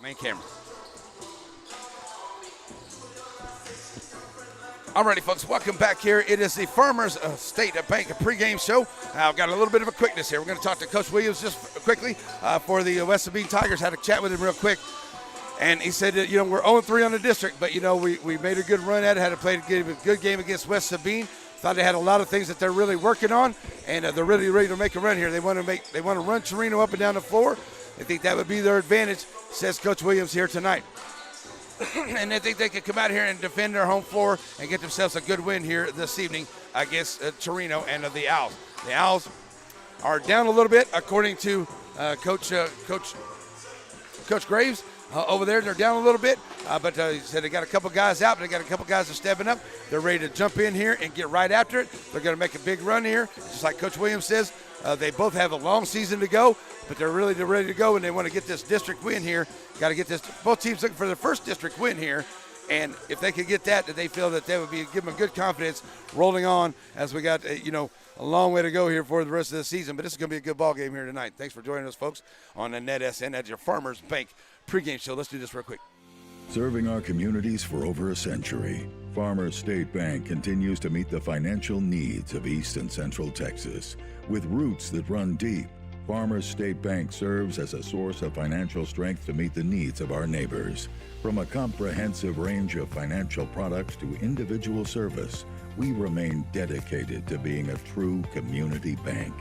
Main camera. Alrighty, folks, welcome back here. It is the Farmers State Bank pregame show. I've got a little bit of a quickness here. We're going to talk to Coach Williams just quickly for the West Sabine Tigers. Had a chat with him real quick, and he said that, we're 0-3 on the district, but, we made a good run at it, had to play a good game against West Sabine. Thought they had a lot of things that they're really working on, and they're really ready to make a run here. They want to run Chireno up and down the floor. They think that would be their advantage, says Coach Williams here tonight. And they think they can come out here and defend their home floor and get themselves a good win here this evening against Chireno and the Owls. The Owls are down a little bit, according to Coach Graves. Over there, they're down a little bit, but he said they got a couple guys out, but they got a couple guys that are stepping up. They're ready to jump in here and get right after it. They're going to make a big run here, just like Coach Williams says. They both have a long season to go, but they're really ready to go, and they want to get this district win here. Got to get this. Both teams looking for their first district win here, and if they could get that they feel that would give them a good confidence rolling on as we got a long way to go here for the rest of the season. But this is going to be a good ball game here tonight. Thanks for joining us, folks, on the NetSN at your Farmers Bank pregame show. Let's do this real quick. Serving our communities for over a century, Farmers State Bank continues to meet the financial needs of East and Central Texas. With roots that run deep, Farmers State Bank serves as a source of financial strength to meet the needs of our neighbors. From a comprehensive range of financial products to individual service, we remain dedicated to being a true community bank.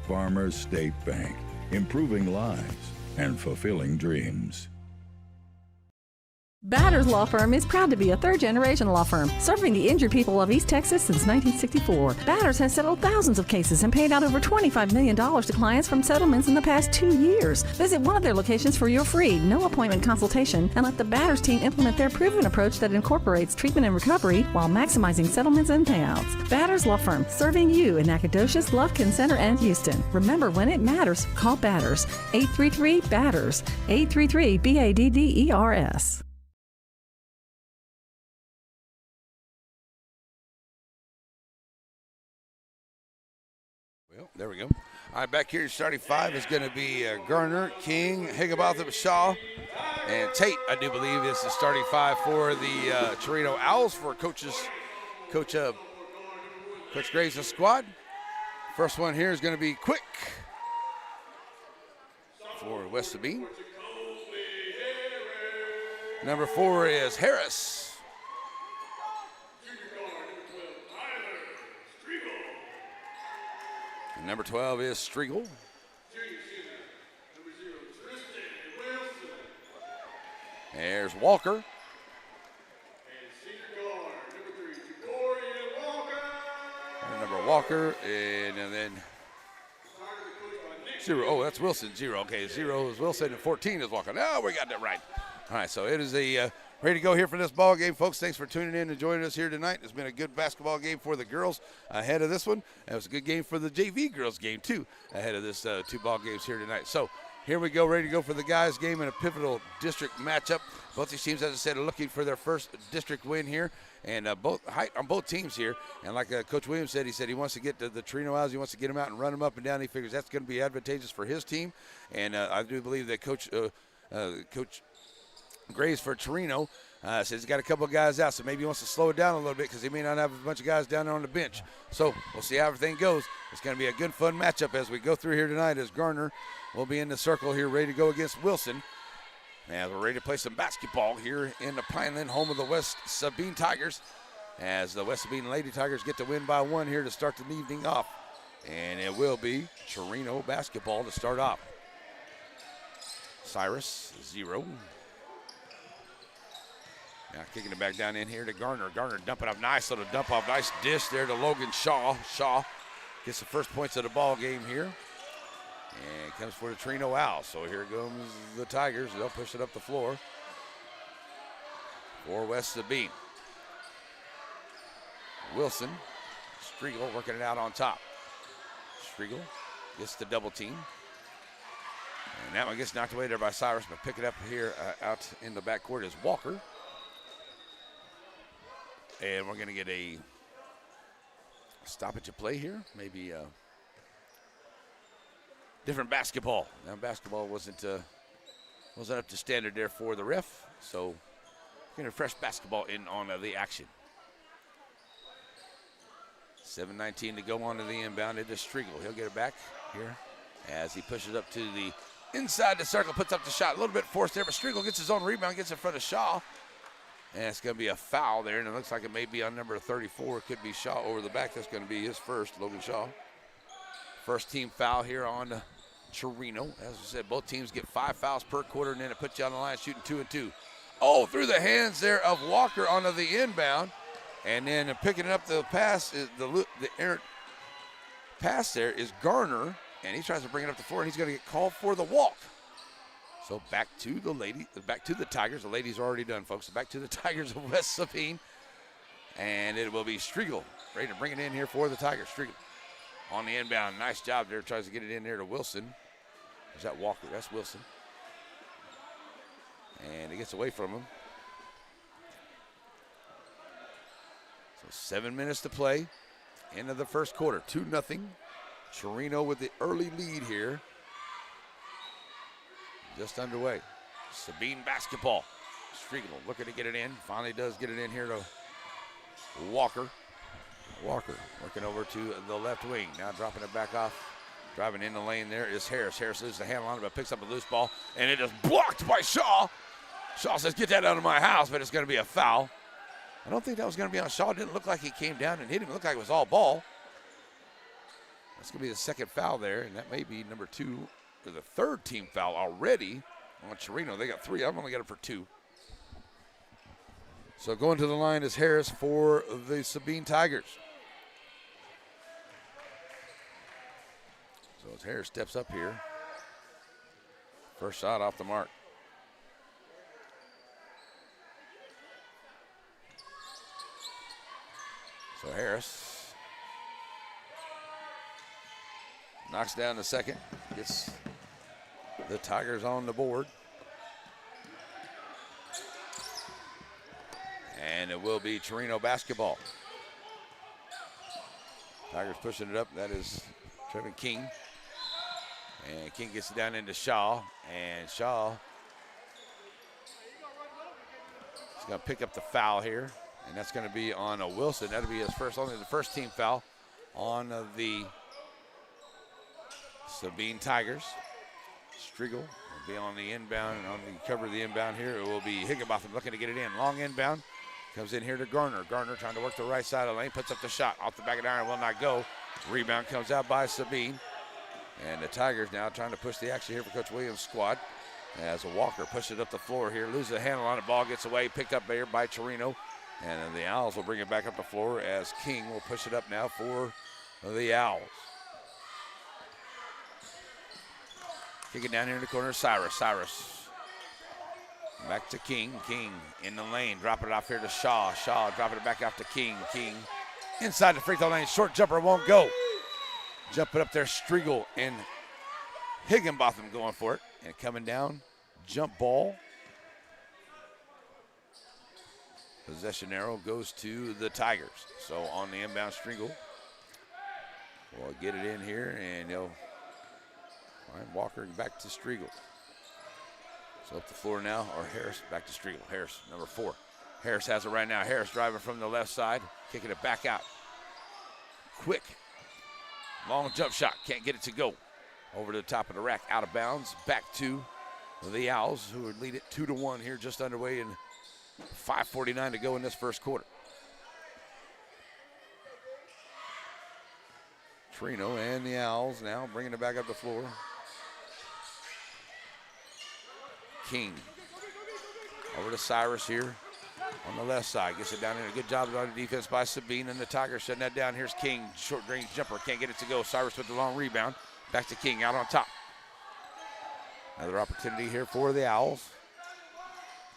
Farmers State Bank, improving lives and fulfilling dreams. Batters Law Firm is proud to be a third-generation law firm serving the injured people of East Texas since 1964. Batters has settled thousands of cases and paid out over $25 million to clients from settlements in the past 2 years. Visit one of their locations for your free, no-appointment consultation and let the Batters team implement their proven approach that incorporates treatment and recovery while maximizing settlements and payouts. Batters Law Firm, serving you in Nacogdoches, Lufkin Center, and Houston. Remember, when it matters, call Batters. 833-BATTERS. 833-BADDERS. Well, there we go. All right, back here, starting five is going to be Garner, King, Higginbotham, Shaw, and Tate, I do believe, is the starting five for the Chireno Owls for Coach Graves' squad. First one here is going to be Quick for West Sabine. Number 4 is Harris. Number 12 is Striegel. There's Walker. And number Walker, and then 0. Oh, that's Wilson, 0. Okay, 0 is Wilson, and 14 is Walker. No, we got that right. All right, so it is ready to go here for this ball game, folks. Thanks for tuning in and joining us here tonight. It's been a good basketball game for the girls ahead of this one. It was a good game for the JV girls game, too, ahead of this 2 ball games here tonight. So here we go, ready to go for the guys game in a pivotal district matchup. Both these teams, as I said, are looking for their first district win here, and height on both teams here. And like Coach Williams said, he wants to get the Chireno Owls. He wants to get them out and run them up and down. He figures that's going to be advantageous for his team. And I do believe that Coach Graves for Chireno says he's got a couple of guys out, so maybe he wants to slow it down a little bit because he may not have a bunch of guys down there on the bench. So we'll see how everything goes. It's going to be a good, fun matchup as we go through here tonight, as Garner will be in the circle here ready to go against Wilson. And we're ready to play some basketball here in the Pineland, home of the West Sabine Tigers, as the West Sabine Lady Tigers get the win by 1 here to start the evening off. And it will be Chireno basketball to start off. Cyrus, 0. Now kicking it back down in here to Garner. Garner dumping up nice little dump off. Nice dish there to Logan Shaw. Shaw gets the first points of the ball game here. And comes for the Chireno Owls. So here comes the Tigers. They'll push it up the floor for West Sabine. Wilson, Striegel working it out on top. Striegel gets the double team. And that one gets knocked away there by Cyrus, but pick it up here out in the backcourt is Walker. And we're going to get a stoppage of play here. Maybe different basketball. Now basketball wasn't Wasn't up to standard there for the ref, so getting a fresh basketball in on the action. 7:19 to go on to the inbound. It is Striegel. He'll get it back here as he pushes up to the inside the circle, puts up the shot. A little bit forced there, but Striegel gets his own rebound, gets in front of Shaw. And it's going to be a foul there, and it looks like it may be on number 34. It could be Shaw over the back. That's going to be his first, Logan Shaw. First team foul here on Chireno. As I said, both teams get 5 fouls per quarter, and then it puts you on the line shooting 2 and 2. Oh, through the hands there of Walker onto the inbound. And then picking up the pass, is the errant pass there is Garner, and he tries to bring it up the floor, and he's going to get called for the walk. So back to the Tigers. The ladies are already done, folks. So back to the Tigers of West Sabine. And it will be Striegel ready to bring it in here for the Tigers. Striegel on the inbound. Nice job there. Tries to get it in there to Wilson. Is that Walker? That's Wilson. And it gets away from him. So 7 minutes to play. End of the first quarter. 2-0. Chireno with the early lead here. Just underway. Sabine basketball. Striegel looking to get it in. Finally does get it in here to Walker. Walker working over to the left wing. Now dropping it back off. Driving in the lane there is Harris. Harris loses the handle on it, but picks up a loose ball. And it is blocked by Shaw. Shaw says, get that out of my house, but it's going to be a foul. I don't think that was going to be on Shaw. It didn't look like he came down and hit him. It looked like it was all ball. That's going to be the second foul there, and that may be number 2. For the third team foul already on Chireno. They got 3. I've only got it for 2. So going to the line is Harris for the Sabine Tigers. So as Harris steps up here. First shot off the mark. So Harris knocks down the second. Gets the Tigers on the board. And it will be Chireno basketball. Tigers pushing it up. That is Trevin King. And King gets it down into Shaw. And Shaw is going to pick up the foul here. And that's going to be on a Wilson. That'll be his first, only the first team foul on the Sabine Tigers. Striegel will be on the inbound, and on the cover of the inbound here, it will be Higginbotham looking to get it in. Long inbound, comes in here to Garner. Garner trying to work the right side of the lane, puts up the shot. Off the back of the iron, will not go. Rebound comes out by Sabine. And the Tigers now trying to push the action here for Coach Williams' squad. As a Walker pushes it up the floor here, loses the handle on it, ball gets away, picked up there by Chireno. And then the Owls will bring it back up the floor as King will push it up now for the Owls. Kick it down here in the corner, Cyrus. Cyrus back to King. King in the lane, dropping it off here to Shaw. Shaw dropping it back off to King. King inside the free throw lane, short jumper won't go. Jumping up there, Striegel and Higginbotham going for it. And coming down, jump ball. Possession arrow goes to the Tigers. So on the inbound, Striegel will get it in here, and he'll find Walker back to Striegel. So up the floor now, or Harris back to Striegel. Harris, number 4. Harris has it right now. Harris driving from the left side, kicking it back out. Quick, long jump shot, can't get it to go. Over to the top of the rack, out of bounds, back to the Owls, who would lead it 2-1 here, just underway, and 5:49 to go in this first quarter. Chireno and the Owls now bringing it back up the floor. King over to Cyrus here on the left side. Gets it down in. A good job on the defense by Sabine, and the Tigers shutting that down. Here's King, short range jumper. Can't get it to go. Cyrus with the long rebound. Back to King out on top. Another opportunity here for the Owls.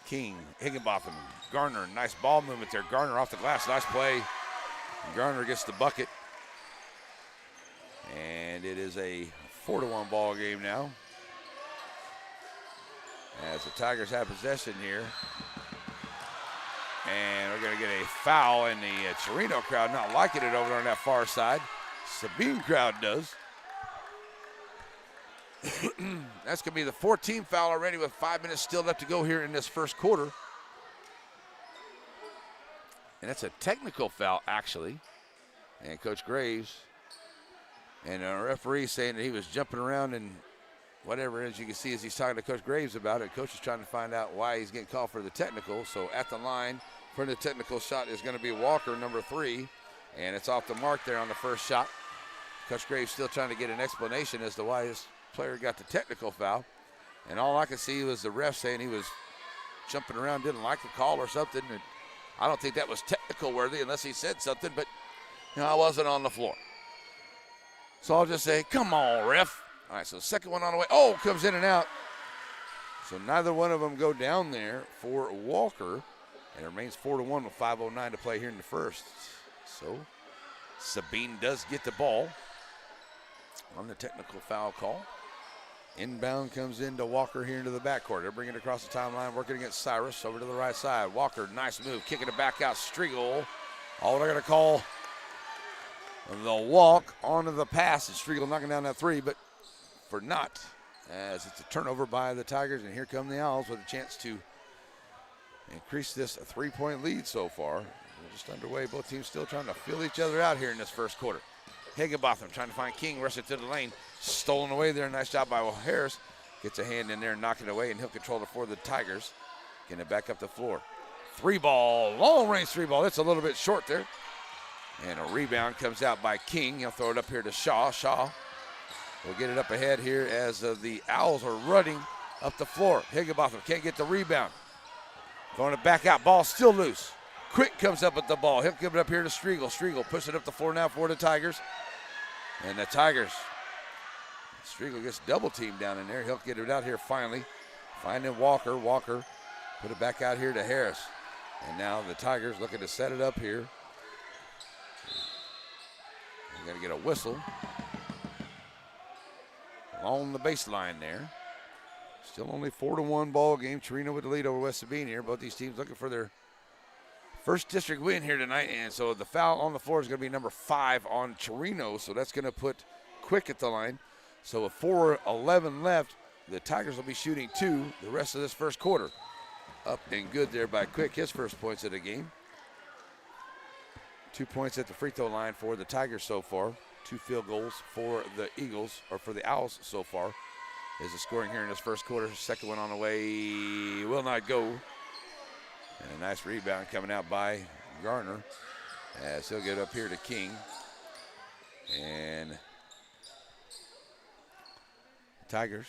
King, Higginbotham, Garner, nice ball movement there. Garner off the glass, nice play. Garner gets the bucket. And it is a 4-1 ball game now. As the Tigers have possession here. And we're going to get a foul, and the Chireno crowd not liking it over on that far side. Sabine crowd does. That's going to be the 14th foul already with 5 minutes still left to go here in this first quarter. And that's a technical foul, actually. And Coach Graves and a referee saying that he was jumping around and whatever it is, you can see as he's talking to Coach Graves about it. Coach is trying to find out why he's getting called for the technical. So at the line for the technical shot is going to be Walker, number 3. And it's off the mark there on the first shot. Coach Graves still trying to get an explanation as to why his player got the technical foul. And all I could see was the ref saying he was jumping around, didn't like the call or something. And I don't think that was technical worthy unless he said something, but I wasn't on the floor. So I'll just say, come on, ref. All right, so second one on the way. Oh, comes in and out. So neither one of them go down there for Walker. And it remains 4-1 with 5:09 to play here in the first. So Sabine does get the ball on the technical foul call. Inbound comes into Walker here into the backcourt. They're bringing it across the timeline, working against Cyrus over to the right side. Walker, nice move, kicking it back out. Striegel. Oh, they're going to call the walk onto the pass. And Striegel knocking down that 3, but for not, as it's a turnover by the Tigers. And here come the Owls with a chance to increase this 3-point lead so far. We're just underway. Both teams still trying to feel each other out here in this first quarter. Higginbotham trying to find King, rush it to the lane. Stolen away there. Nice job by Harris. Gets a hand in there and knock it away, and he'll control it for the Tigers. Getting it back up the floor. 3-ball, long range 3-ball. That's a little bit short there. And a rebound comes out by King. He'll throw it up here to Shaw. Shaw will get it up ahead here as the Owls are running up the floor. Higginbotham can't get the rebound. Throwing it back out. Ball still loose. Quick comes up with the ball. He'll give it up here to Striegel. Striegel pushing it up the floor now for the Tigers. And the Tigers, Striegel gets double teamed down in there. He'll get it out here finally. Finding Walker. Walker put it back out here to Harris. And now the Tigers looking to set it up here. They're going to get a whistle along the baseline there. Still only 4-1 ball game. Chireno with the lead over West Sabine here. Both these teams looking for their first district win here tonight. And so the foul on the floor is going to be number 5 on Chireno. So that's going to put Quick at the line. So with 4:11 left, the Tigers will be shooting 2 the rest of this first quarter. Up and good there by Quick. His first points of the game. 2 points at the free throw line for the Tigers so far. 2 field goals for the Eagles, or for the Owls so far. Is the scoring here in this first quarter. Second one on the way will not go. And a nice rebound coming out by Garner as he'll get up here to King. And Tigers,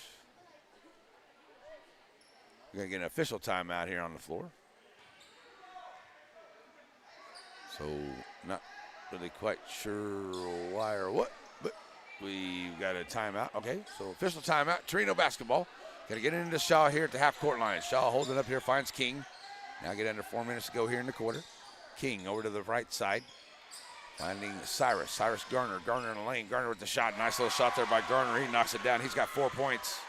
we're going to get an official timeout here on the floor. So not really quite sure why or what, but we've got a timeout. Okay, so official timeout. Chireno basketball. Going to get into Shaw here at the half-court line. Shaw holding it up here, finds King. Now get under 4 minutes to go here in the quarter. King over to the right side. Finding Cyrus. Cyrus Garner. Garner in the lane. Garner with the shot. Nice little shot there by Garner. He knocks it down. He's got 4 points.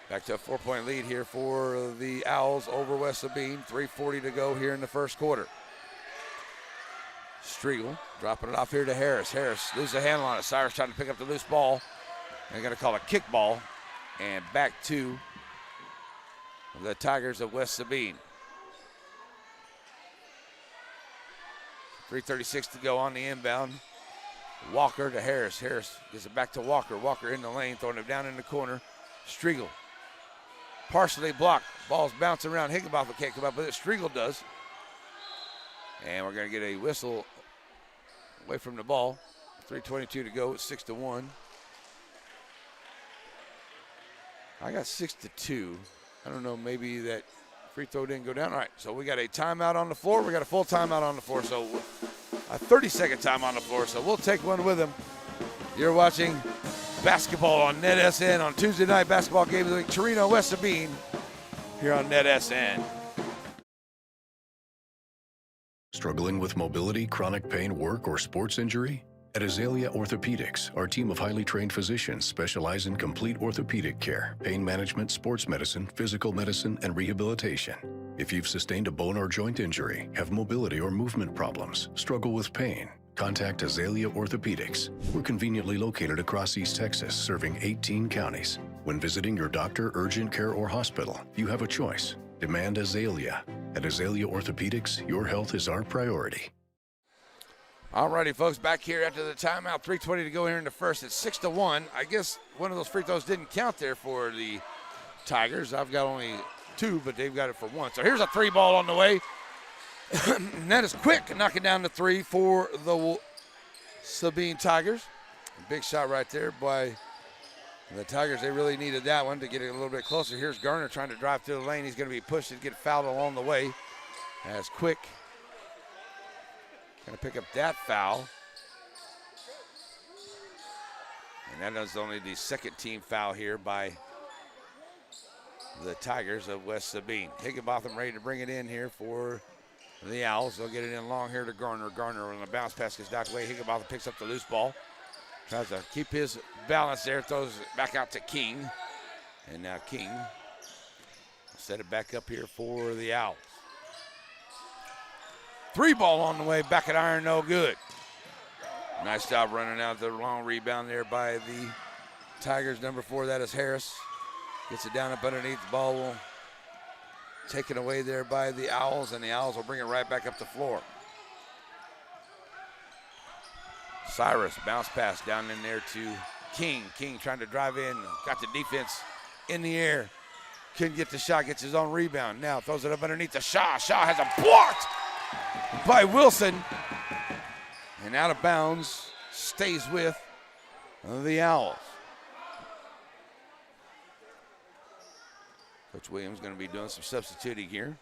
Back to a 4-point lead here for the Owls over West Sabine. 3:40 to go here in the first quarter. Striegel dropping it off here to Harris. Harris loses a handle on it. Cyrus trying to pick up the loose ball. They're going to call a kickball. And back to the Tigers of West Sabine. 3:36 to go on the inbound. Walker to Harris. Harris gives it back to Walker. Walker in the lane, throwing it down in the corner. Striegel partially blocked. Ball's bouncing around. Higginbotham can't come up with it. Striegel does. And we're going to get a whistle away from the ball. 3:22 to go. It's 6-1. I got 6-2. I don't know, maybe that free throw didn't go down. All right, so we got a timeout on the floor. We got a full timeout on the floor, so a 30-second time on the floor, so we'll take one with them. You're watching basketball on NetSN on Tuesday night basketball game of the week. Chireno, West Sabine here on NetSN. Struggling with mobility, chronic pain, work, or sports injury? At Azalea Orthopedics, our team of highly trained physicians specialize in complete orthopedic care, pain management, sports medicine, physical medicine, and rehabilitation. If you've sustained a bone or joint injury, have mobility or movement problems, struggle with pain, contact Azalea Orthopedics. We're conveniently located across East Texas, serving 18 counties. When visiting your doctor, urgent care, or hospital, you have a choice. Demand Azalea. At Azalea Orthopedics, your health is our priority. All righty, folks, back here after the timeout. 3:20 to go here in the first. It's 6-1. I guess one of those free throws didn't count there for the Tigers. I've got only 2, but they've got it for 1. So here's a 3 ball on the way. And that is quick, knocking down the 3 for the Sabine Tigers. A big shot right there by the Tigers. They really needed that one to get it a little bit closer. Here's Garner trying to drive through the lane. He's going to be pushed and get fouled along the way. As Quick going to pick up that foul. And that is only the second team foul here by the Tigers of West Sabine. Higginbotham ready to bring it in here for the Owls. They'll get it in long here to Garner. Garner on the bounce pass gets knocked away. Higginbotham picks up the loose ball. Tries to keep his balance there. Throws it back out to King. And now King will set it back up here for the Owls. 3 ball on the way. Back at iron, no good. Nice job running out the long rebound there by the Tigers. Number 4, that is Harris. Gets it down up underneath. The ball will taken away there by the Owls, and the Owls will bring it right back up the floor. Cyrus, bounce pass down in there to King. King trying to drive in, got the defense in the air. Couldn't get the shot, gets his own rebound. Now throws it up underneath to Shaw. Shaw has a blocked by Wilson. And out of bounds, stays with the Owls. Coach Williams going to be doing some substituting here.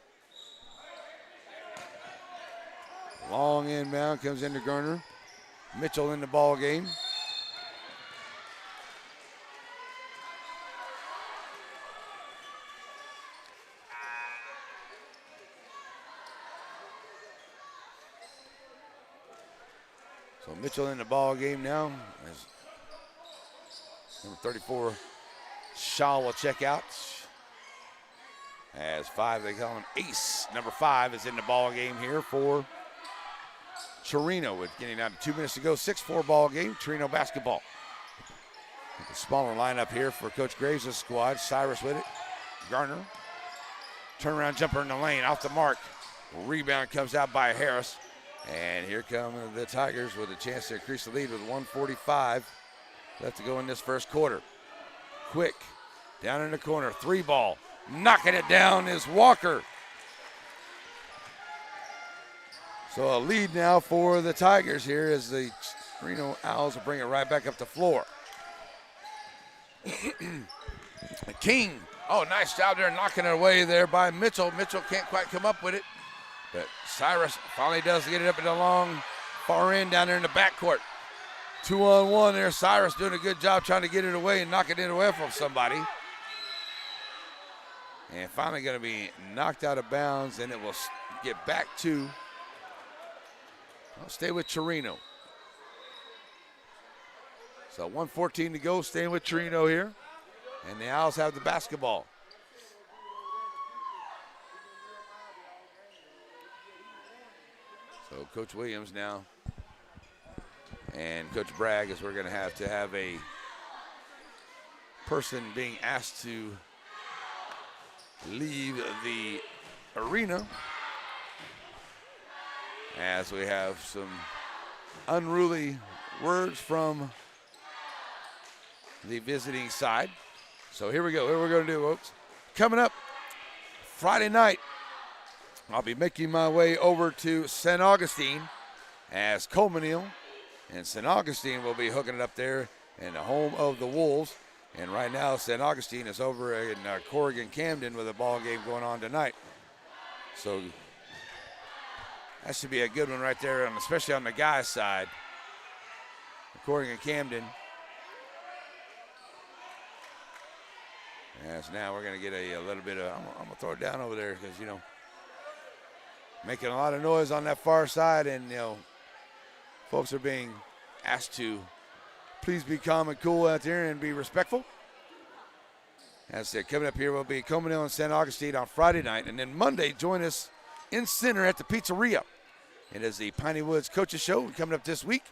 Long inbound comes into Garner. Mitchell in the ball game. So Mitchell in the ball game now. As number 34, Shaw will check out. As 5, they call him Ace. Number 5 is in the ball game here for Chireno. With getting down to 2 minutes to go. 6-4 ball game. Chireno basketball. The smaller lineup here for Coach Graves' squad. Cyrus with it. Garner. Turnaround jumper in the lane. Off the mark. Rebound comes out by Harris. And here come the Tigers with a chance to increase the lead with 1:45 left to go in this first quarter. Quick. Down in the corner. 3 ball. Knocking it down is Walker. So a lead now for the Tigers here as the Chireno Owls will bring it right back up the floor. King. Oh, nice job there knocking it away there by Mitchell. Mitchell can't quite come up with it. But Cyrus finally does get it up in the long far end down there in the backcourt. 2-on-1 there. Cyrus doing a good job trying to get it away and knock it away from somebody. And finally going to be knocked out of bounds, and it will get back to, I'll stay with Chireno. So 1:14 to go, staying with Chireno here. And the Owls have the basketball. So Coach Williams now and Coach Bragg is we're going to have a person being asked to leave the arena as we have some unruly words from the visiting side. So here we go. What we're going to do, folks. Coming up Friday night, I'll be making my way over to St. Augustine as Colemanville and St. Augustine will be hooking it up there in the home of the Wolves. And right now, St. Augustine is over in Corrigan Camden with a ball game going on tonight. So that should be a good one right there, especially on the guys' side. Corrigan Camden. As now we're going to get a little bit of, I'm going to throw it down over there because, making a lot of noise on that far side, and folks are being asked to please be calm and cool out there and be respectful. As I said, coming up here will be Colemanville and St. Augustine on Friday night, and then Monday join us in center at the Pizzeria It is the Piney Woods Coaches Show. Coming up this week,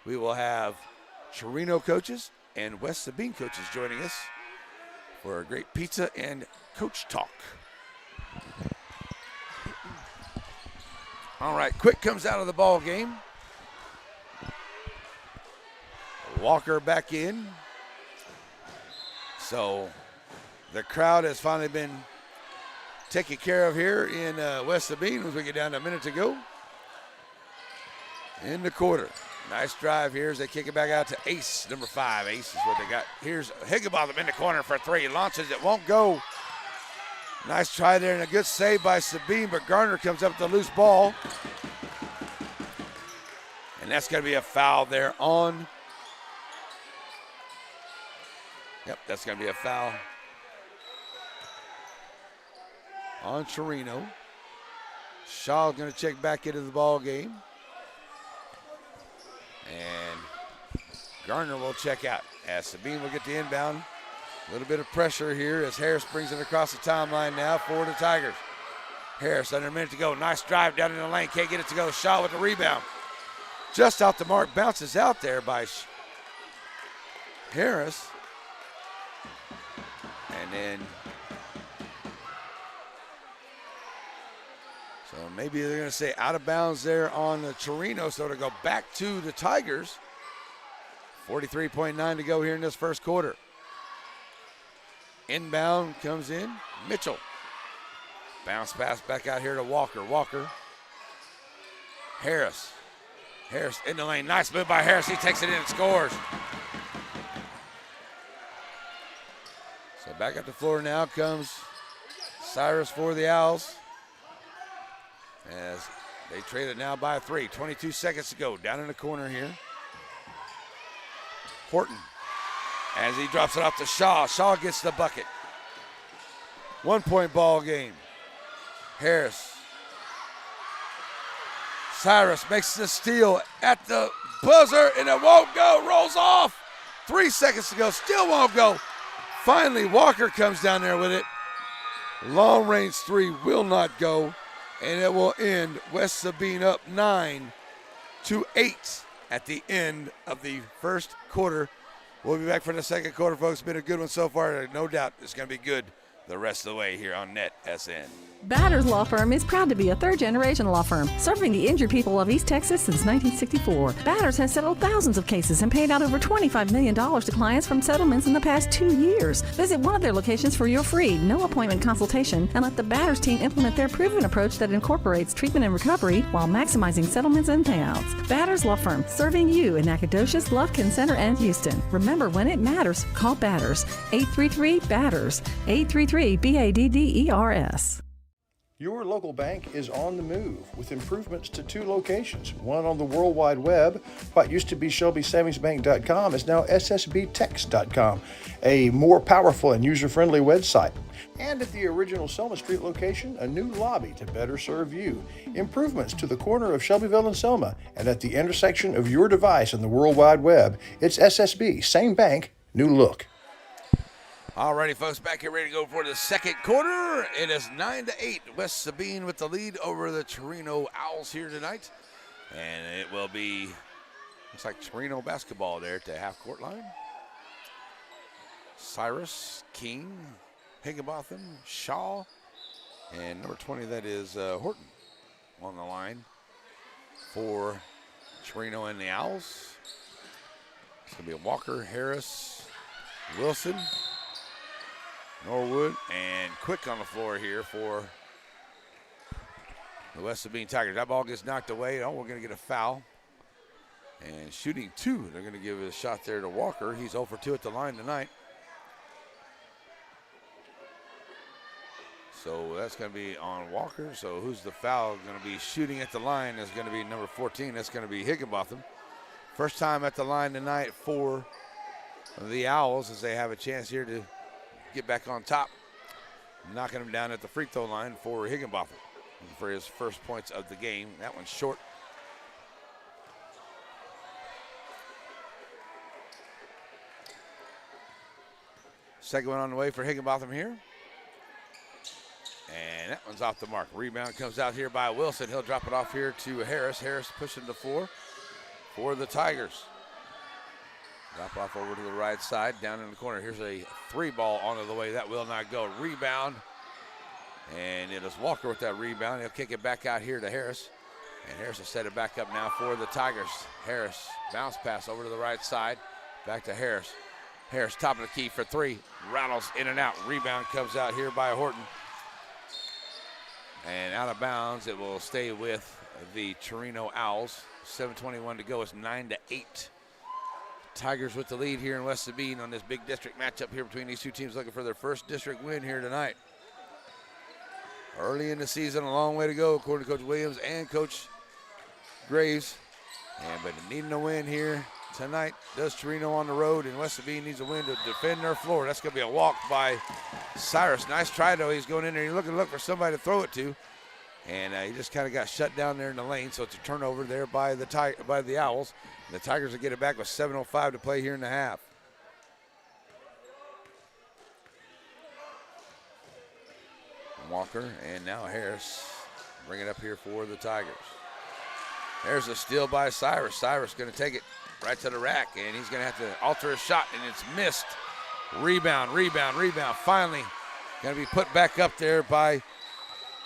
we will have Chireno coaches and West Sabine coaches joining us for a great pizza and coach talk. All right, Quick comes out of the ball game. Walker back in. So the crowd has finally been taken care of here in West Sabine as we get down to a minute to go in the quarter. Nice drive here as they kick it back out to Ace, number 5. Ace is what they got. Here's Higginbotham in the corner for 3. Launches it, won't go. Nice try there and a good save by Sabine, but Garner comes up with the loose ball. And that's going to be a foul there on. Yep, that's going to be a foul on Chireno. Shaw's going to check back into the ball game. And Garner will check out as Sabine will get the inbound. A little bit of pressure here as Harris brings it across the timeline now for the Tigers. Harris under a minute to go. Nice drive down in the lane. Can't get it to go. Shaw with the rebound. Just off the mark. Bounces out there by Harris. And then, so maybe they're going to say out of bounds there on the Chireno, so to go back to the Tigers. 43.9 to go here in this first quarter. Inbound comes in, Mitchell. Bounce pass back out here to Walker. Walker. Harris. Harris in the lane. Nice move by Harris. He takes it in and scores. So back up the floor now comes Cyrus for the Owls. As they trade it now by 3. 22 seconds to go. Down in the corner here. Horton. As he drops it off to Shaw. Shaw gets the bucket. 1-point ball game. Harris. Cyrus makes the steal at the buzzer, and it won't go. Rolls off. 3 seconds to go. Still won't go. Finally, Walker comes down there with it. Long range 3 will not go, and it will end West Sabine up 9-8 at the end of the first quarter. We'll be back for the second quarter, folks. It's been a good one so far. No doubt it's going to be good the rest of the way here on Net SN. Batters Law Firm is proud to be a third-generation law firm serving the injured people of East Texas since 1964. Batters has settled thousands of cases and paid out over $25 million to clients from settlements in the past 2 years. Visit one of their locations for your free, no-appointment consultation and let the Batters team implement their proven approach that incorporates treatment and recovery while maximizing settlements and payouts. Batters Law Firm, serving you in Nacogdoches, Lufkin Center, and Houston. Remember, when it matters, call Batters. 833-BATTERS. 833-BADDERS. Your local bank is on the move with improvements to 2 locations, one on the World Wide Web. What used to be ShelbySavingsBank.com is now SSBTex.com, a more powerful and user-friendly website. And at the original Selma Street location, a new lobby to better serve you. Improvements to the corner of Shelbyville and Selma, and at the intersection of your device and the World Wide Web, it's SSB, same bank, new look. All righty, folks, back here ready to go for the second quarter. It is 9-8. West Sabine with the lead over the Chireno Owls here tonight. And it will be, looks like Chireno basketball there at the half-court line. Cyrus, King, Higginbotham, Shaw, and number 20, that is Horton on the line for Chireno and the Owls. It's going to be Walker, Harris, Wilson, Norwood, and Quick on the floor here for the West Sabine Tigers. That ball gets knocked away. Oh, we're going to get a foul. And shooting 2, they're going to give a shot there to Walker. He's 0 for 2 at the line tonight. So that's going to be on Walker. So who's the foul going to be shooting at the line is going to be number 14. That's going to be Higginbotham. First time at the line tonight for the Owls as they have a chance here to get back on top. Knocking him down at the free throw line for Higginbotham for his first points of the game. That one's short. Second one on the way for Higginbotham here. And that one's off the mark. Rebound comes out here by Wilson. He'll drop it off here to Harris. Harris pushing the floor for the Tigers. Drop off over to the right side, down in the corner. Here's a 3-ball onto the way. That will not go. Rebound. And it is Walker with that rebound. He'll kick it back out here to Harris. And Harris will set it back up now for the Tigers. Harris, bounce pass over to the right side. Back to Harris. Harris, top of the key for 3. Rattles in and out. Rebound comes out here by Horton. And out of bounds, it will stay with the Chireno Owls. 7:21 to go. It's 9-8. Tigers with the lead here in West Sabine on this big district matchup here between these two teams, looking for their first district win here tonight. Early in the season, a long way to go, according to Coach Williams and Coach Graves. But needing a win here tonight. Does Chireno on the road, and West Sabine needs a win to defend their floor. That's going to be a walk by Cyrus. Nice try, though. He's going in there. He's looking for somebody to throw it to. And he just kind of got shut down there in the lane, so it's a turnover there by the Owls. And the Tigers will get it back with 7:05 to play here in the half. Walker and now Harris bring it up here for the Tigers. There's a steal by Cyrus. Cyrus going to take it right to the rack, and he's going to have to alter his shot, and it's missed. Rebound. Finally going to be put back up there by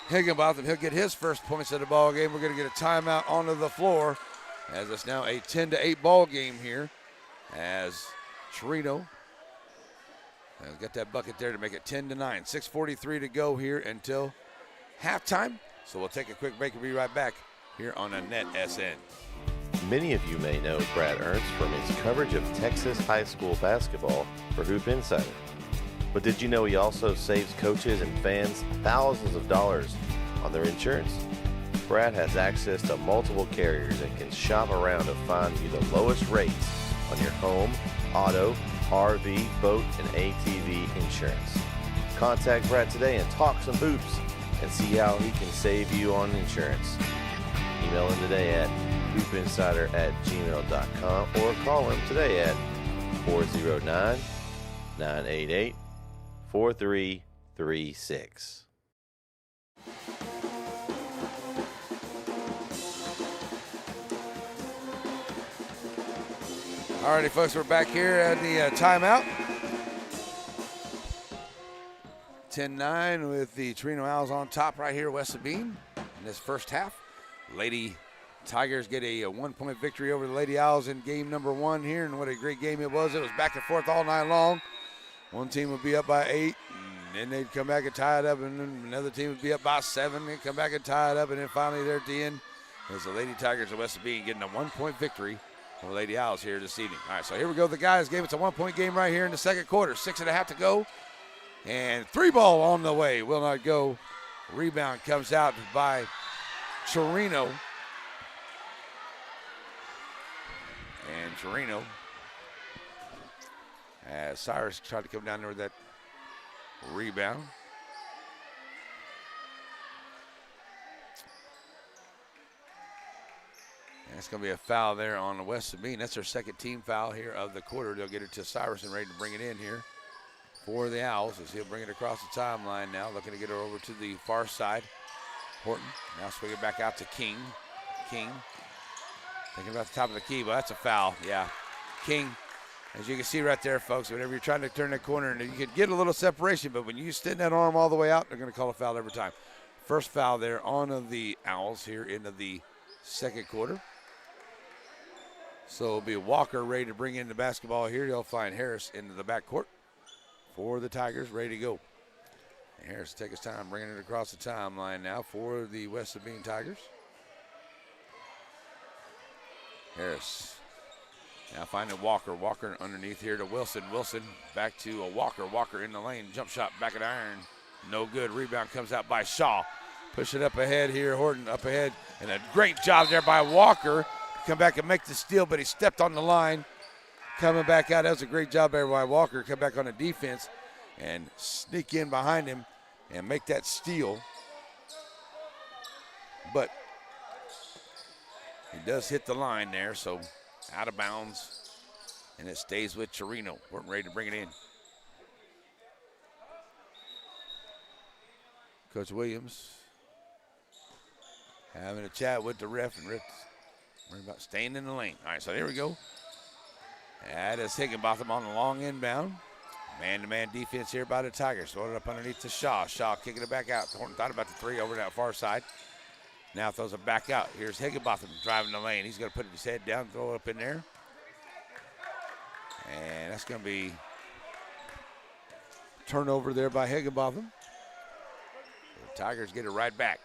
Higginbotham. He'll get his first points of the ball game. We're going to get a timeout onto the floor as it's now a 10-8 ball game here as Chireno has got that bucket there to make it 10-9. 6:43 to go here until halftime. So we'll take a quick break and be right back here on Annette SN. Many of you may know Brad Ernst from his coverage of Texas high school basketball for Hoop Insider. But did you know he also saves coaches and fans thousands of dollars on their insurance? Brad has access to multiple carriers and can shop around to find you the lowest rates on your home, auto, RV, boat, and ATV insurance. Contact Brad today and talk some hoops and see how he can save you on insurance. Email him today at hoopinsider@gmail.com or call him today at 409-988-4336. All righty, folks, we're back here at the timeout. 10-9 with the Chireno Owls on top right here, West Sabine, in this first half. Lady Tigers get a 1-point victory over the Lady Owls in game number 1 here, and what a great game it was. It was back and forth all night long. One team would be up by 8, and then they'd come back and tie it up, and then another team would be up by 7, and come back and tie it up, and then finally there at the end, it was the Lady Tigers of West Sabine getting a 1-point victory over the Lady Owls here this evening. All right, so here we go, the guys' game. It's a 1-point game right here in the second quarter. 6.5 to go, and 3-ball on the way. Will not go. Rebound comes out by Chireno. And Chireno, as Cyrus tried to come down there with that rebound. And it's going to be a foul there on the West Sabine. That's their second team foul here of the quarter. They'll get it to Cyrus and ready to bring it in here for the Owls as he'll bring it across the timeline now, looking to get it over to the far side. Horton now swing it back out to King. King thinking about the top of the key, but that's a foul. Yeah, King, as you can see right there, folks, whenever you're trying to turn that corner, and you can get a little separation, but when you extend that arm all the way out, they're going to call a foul every time. First foul there on the Owls here into the second quarter. So it'll be Walker ready to bring in the basketball here. He'll find Harris into the backcourt for the Tigers, ready to go. And Harris take his time, bringing it across the timeline now for the West Sabine Tigers. Harris now finding Walker. Walker underneath here to Wilson. Wilson back to Walker. Walker in the lane. Jump shot back of the iron. No good. Rebound comes out by Shaw. Push it up ahead here. Horton up ahead. And a great job there by Walker. Come back and make the steal, but he stepped on the line. Coming back out. That was a great job there by Walker. Come back on the defense and sneak in behind him and make that steal. But he does hit the line there, so out of bounds, and it stays with Chireno. We're ready to bring it in. Coach Williams having a chat with the ref, and Rick's worried about staying in the lane. All right, so here we go. That is Higginbotham on the long inbound. Man-to-man defense here by the Tigers. Throw it up underneath to Shaw. Shaw kicking it back out. Horton thought about the three over that far side. Now throws it back out. Here's Higginbotham driving the lane. He's going to put his head down, throw it up in there. And that's going to be turnover there by Higginbotham. The Tigers get it right back.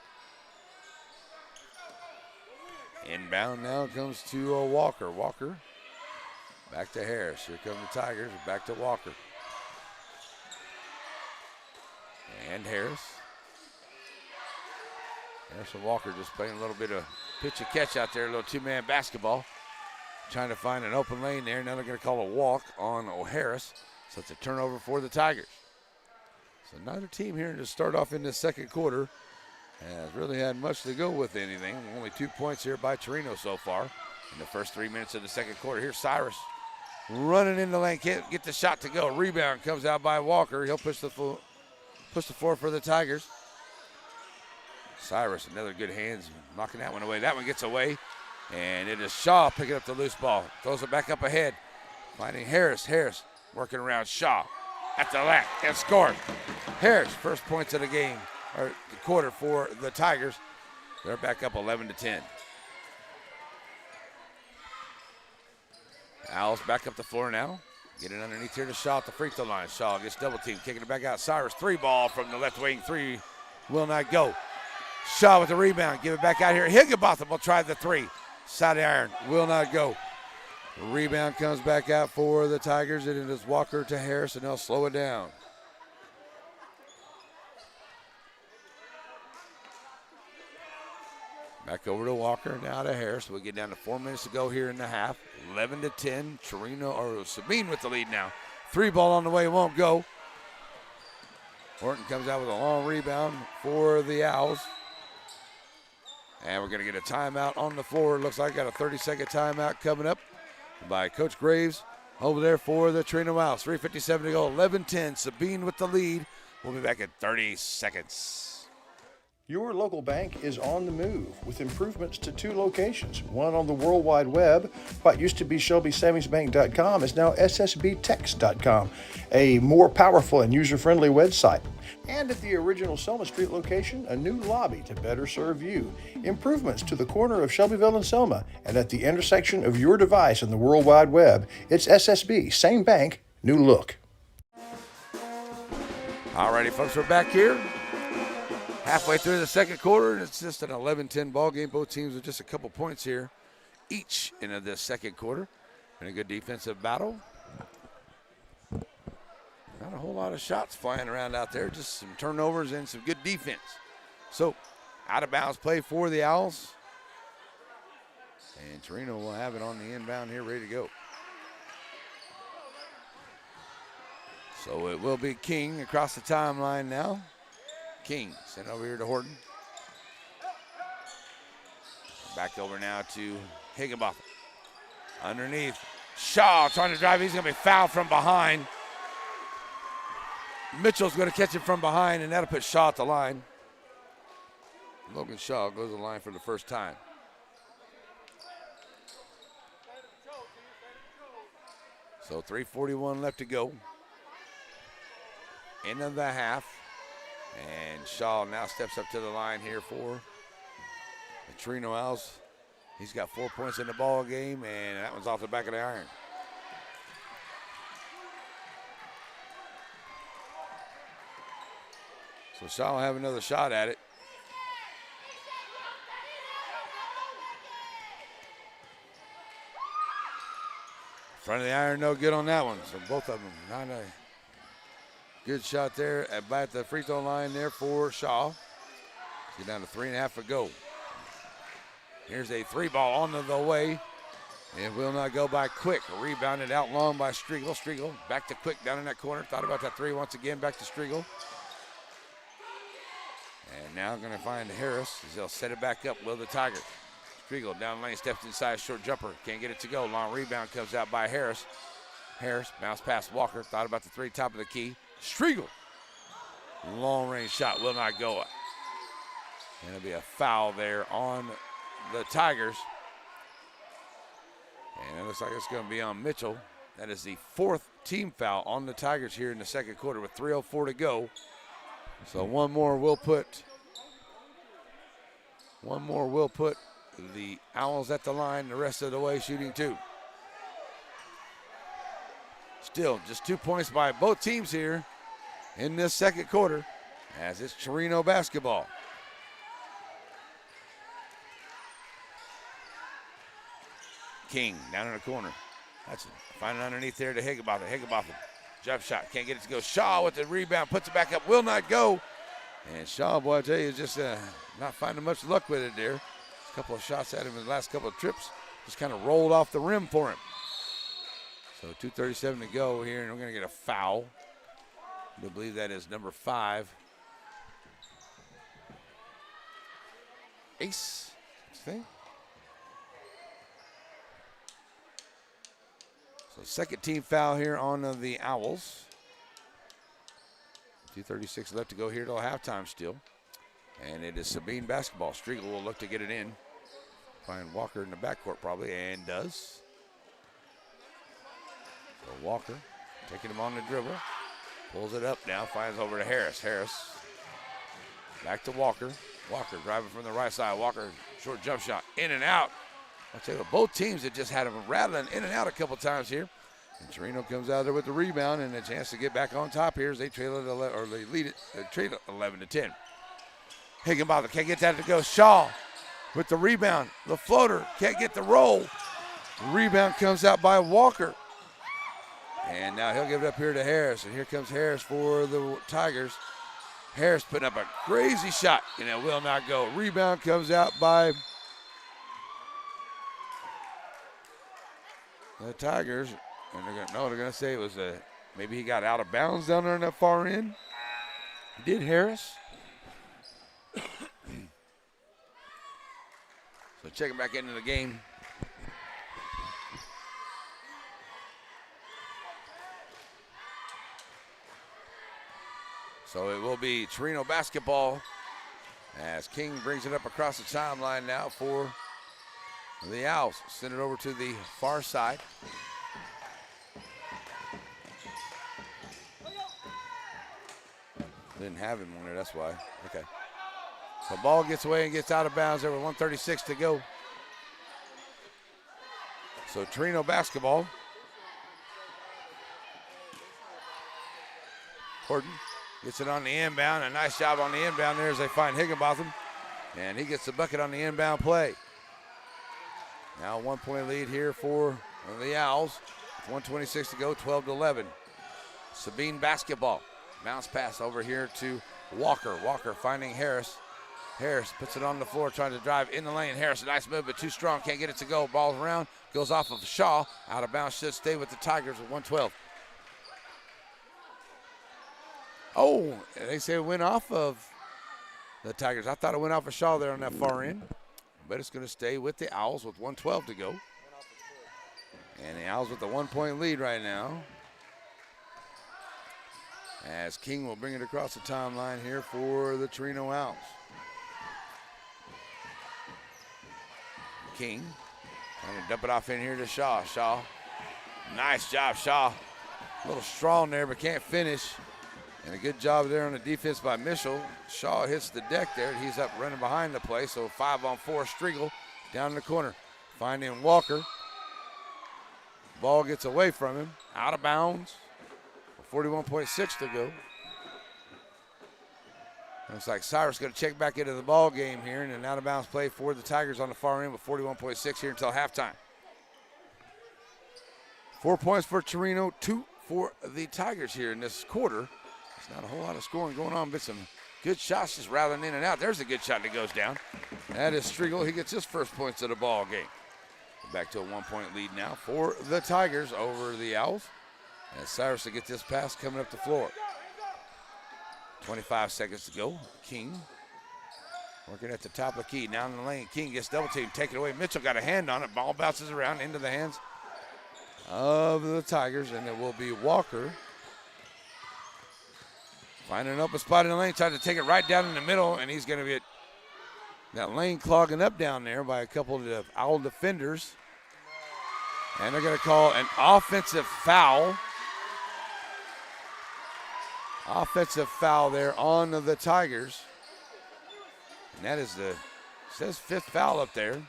Inbound now comes to Walker. Walker back to Harris. Here come the Tigers. Back to Walker. And Harris. Harris and Walker just playing a little bit of pitch and catch out there, a little two-man basketball. Trying to find an open lane there. Now they're going to call a walk on O'Harris. So it's a turnover for the Tigers. So neither team here to start off in this second quarter has really had much to go with anything. Only 2 points here by Chireno so far in the first 3 minutes of the second quarter. Here's Cyrus running in the lane. Can't get the shot to go. Rebound comes out by Walker. He'll push the floor for the Tigers. Cyrus, another good hands, knocking that one away. That one gets away. And it is Shaw picking up the loose ball. Throws it back up ahead. Finding Harris. Harris working around Shaw at the left and scores. Harris, first points of the game, or the quarter for the Tigers. They're back up 11-10. Owls back up the floor now. Getting underneath here to Shaw at the free throw line. Shaw gets double teamed, kicking it back out. Cyrus, three ball from the left wing. Three will not go. Shaw with the rebound. Give it back out here. Higginbotham will try the three. Side of the iron will not go. Rebound comes back out for the Tigers, and it is Walker to Harris, and they'll slow it down. Back over to Walker, now to Harris. We'll get down to 4 minutes to go here in the half. 11-10. Chireno or Sabine with the lead now. Three ball on the way, won't go. Horton comes out with a long rebound for the Owls. And we're going to get a timeout on the floor. Looks like got a 30-second timeout coming up by Coach Graves over there for the Chireno Owls. 3:57 to go, 11-10. Sabine with the lead. We'll be back in 30 seconds. Your local bank is on the move with improvements to 2 locations. One on the World Wide Web. What used to be ShelbySavingsBank.com is now HSBTex.com, a more powerful and user-friendly website. And at the original Selma Street location, a new lobby to better serve you. Improvements to the corner of Shelbyville and Selma, and at the intersection of your device and the World Wide Web. It's SSB, same bank, new look. All righty, folks, we're back here. Halfway through the second quarter, and it's just an 11-10 ball game. Both teams with just a couple points here each in this second quarter. And a good defensive battle. Not a whole lot of shots flying around out there, just some turnovers and some good defense. So, out of bounds play for the Owls. And Chireno will have it on the inbound here, ready to go. So it will be King across the timeline now. King sent over here to Horton. Back over now to Higginbotham. Underneath, Shaw trying to drive. He's going to be fouled from behind. Mitchell's going to catch him from behind, and that'll put Shaw at the line. Logan Shaw goes to the line for the first time. So 3:41 left to go. End of the half. And Shaw now steps up to the line here for the Chireno Owls. He's got 4 points in the ball game, and that one's off the back of the iron. So Shaw will have another shot at it. Front of the iron, no good on that one. So both of them, not a good shot there at the free throw line there for Shaw. Get down to 3.5 to go. Here's a three ball on the way. It will not go by Quick. Rebounded out long by Striegel. Striegel back to Quick down in that corner. Thought about that three once again. Back to Striegel. And now going to find Harris as they'll set it back up with the Tigers. Striegel down lane, steps inside, short jumper. Can't get it to go. Long rebound comes out by Harris. Harris bounce past Walker. Thought about the three, top of the key. Striegel. Long range shot will not go. And it'll be a foul there on the Tigers. And it looks like it's going to be on Mitchell. That is the 4th team foul on the Tigers here in the second quarter with 3:04 to go. So one more will put the Owls at the line the rest of the way, shooting 2. Still just 2 points by both teams here in this second quarter as it's Chireno basketball. King down in the corner. That's it. Finding underneath there to Higginbotham. Higginbotham, jump shot, can't get it to go. Shaw with the rebound, puts it back up, will not go. And Shaw, boy, I tell you, is just not finding much luck with it there. A couple of shots at him in the last couple of trips. Just kind of rolled off the rim for him. So 2:37 to go here, and we're going to get a foul. I believe that is number 5. Ace, I think. So second team foul here on the Owls. 2:36 left to go here till halftime still. And it is Sabine basketball. Striegel will look to get it in. Find Walker in the backcourt probably, and does. So Walker taking him on the dribble. Pulls it up now, finds over to Harris. Harris back to Walker. Walker driving from the right side. Walker, short jump shot, in and out. I'll tell you what, both teams have just had them rattling in and out a couple times here. And Chireno comes out there with the rebound and a chance to get back on top here as they trail it 11, or they lead it, they trail it 11-10. Higginbotham can't get that to go. Shaw with the rebound. The floater can't get the roll. The rebound comes out by Walker. And now he'll give it up here to Harris. And here comes Harris for the Tigers. Harris putting up a crazy shot, and it will not go. Rebound comes out by the Tigers. And they're going to say it was maybe he got out of bounds down there in that far end. Did Harris? So checking back into the game. So it will be Chireno basketball as King brings it up across the timeline now for the Owls. Send it over to the far side. Didn't have him on there, that's why. Okay. The ball gets away and gets out of bounds there with 1:36 to go. So Chireno basketball. Horton gets it on the inbound. A nice job on the inbound there as they find Higginbotham. And he gets the bucket on the inbound play. Now a 1-point lead here for the Owls. With 1:26 to go, 12-11. Sabine basketball. Bounce pass over here to Walker. Walker finding Harris. Harris puts it on the floor, trying to drive in the lane. Harris, a nice move, but too strong. Can't get it to go. Ball's around. Goes off of Shaw. Out of bounds. Should stay with the Tigers with 1:12. Oh, they say it went off of the Tigers. I thought it went off of Shaw there on that far end. But it's going to stay with the Owls with 1:12 to go. And the Owls with the 1-point lead right now. As King will bring it across the timeline here for the Chireno Owls. King trying to dump it off in here to Shaw. Shaw, nice job, Shaw. A little strong there, but can't finish. And a good job there on the defense by Mitchell. Shaw hits the deck there. He's up running behind the play. So 5-on-4, Striegel down in the corner. Finding Walker. Ball gets away from him. Out of bounds. 41.6 to go. Looks like Cyrus going to check back into the ball game here, and an out of bounds play for the Tigers on the far end with 41.6 here until halftime. 4 points for Chireno, 2 for the Tigers here in this quarter. There's not a whole lot of scoring going on, but some good shots just rattling in and out. There's a good shot that goes down. That is Striegel. He gets his first points of the ball game. Back to a 1-point lead now for the Tigers over the Owls. As Cyrus to get this pass coming up the floor. 25 seconds to go. King working at the top of the key. Down in the lane. King gets double teamed. Take it away. Mitchell got a hand on it. Ball bounces around into the hands of the Tigers. And it will be Walker. Finding an open spot in the lane. Trying to take it right down in the middle. And he's going to get That lane clogging up down there by a couple of the Owl defenders. And they're going to call an offensive foul. Offensive foul there on the Tigers. And that is says fifth foul up there.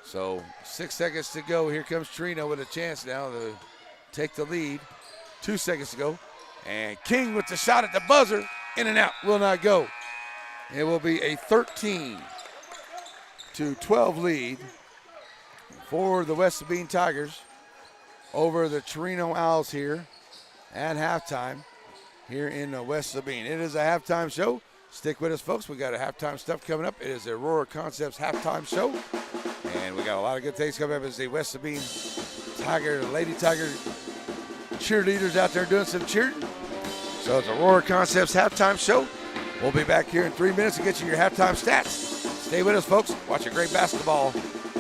So 6 seconds to go. Here comes Chireno with a chance now to take the lead. 2 seconds to go. And King with the shot at the buzzer. In and out. Will not go. It will be a 13-12 lead for the West Sabine Tigers over the Chireno Owls here at halftime here in West Sabine. It is a halftime show. Stick with us, folks. We got a halftime stuff coming up. It is the Aurora Concepts halftime show. And we got a lot of good things coming up as the West Sabine Lady Tiger cheerleaders out there doing some cheering. So it's Aurora Concepts halftime show. We'll be back here in 3 minutes to get you your halftime stats. Stay with us, folks. Watch a great basketball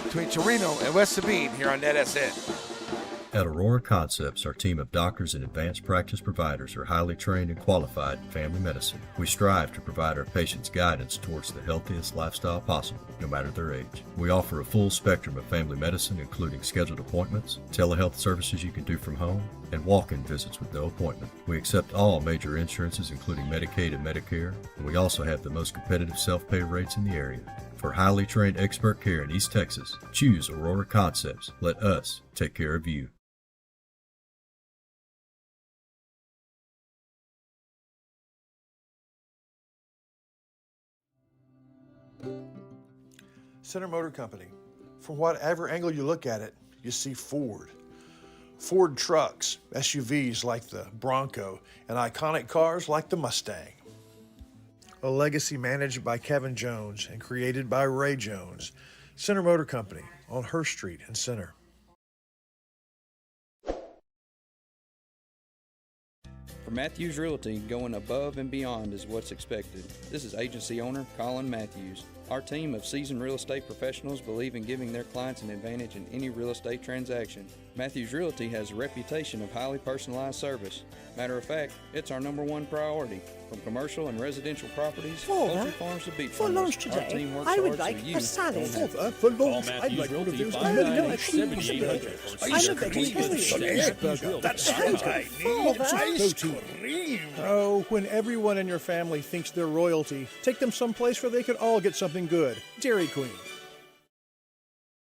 between Chireno and West Sabine here on NetSN. At Aurora Concepts, our team of doctors and advanced practice providers are highly trained and qualified in family medicine. We strive to provide our patients guidance towards the healthiest lifestyle possible, no matter their age. We offer a full spectrum of family medicine, including scheduled appointments, telehealth services you can do from home, and walk-in visits with no appointment. We accept all major insurances, including Medicaid and Medicare, and we also have the most competitive self-pay rates in the area. For highly trained expert care in East Texas, choose Aurora Concepts. Let us take care of you. Center Motor Company. From whatever angle you look at it, you see Ford. Ford trucks, SUVs like the Bronco, and iconic cars like the Mustang. A legacy managed by Kevin Jones and created by Ray Jones. Center Motor Company on Hurst Street in Center. For Matthews Realty, going above and beyond is what's expected. This is agency owner Colin Matthews. Our team of seasoned real estate professionals believe in giving their clients an advantage in any real estate transaction. Matthews Realty has a reputation of highly personalized service. Matter of fact, it's our #1 priority. From commercial and residential properties, poultry farms to beef for lunch farmers, our today, team works I would hard like so you a salad. don't have to. For lunch, I'd like one of those Oh, when everyone in your family thinks they're royalty, take them someplace where they could all get something good. Dairy Queen.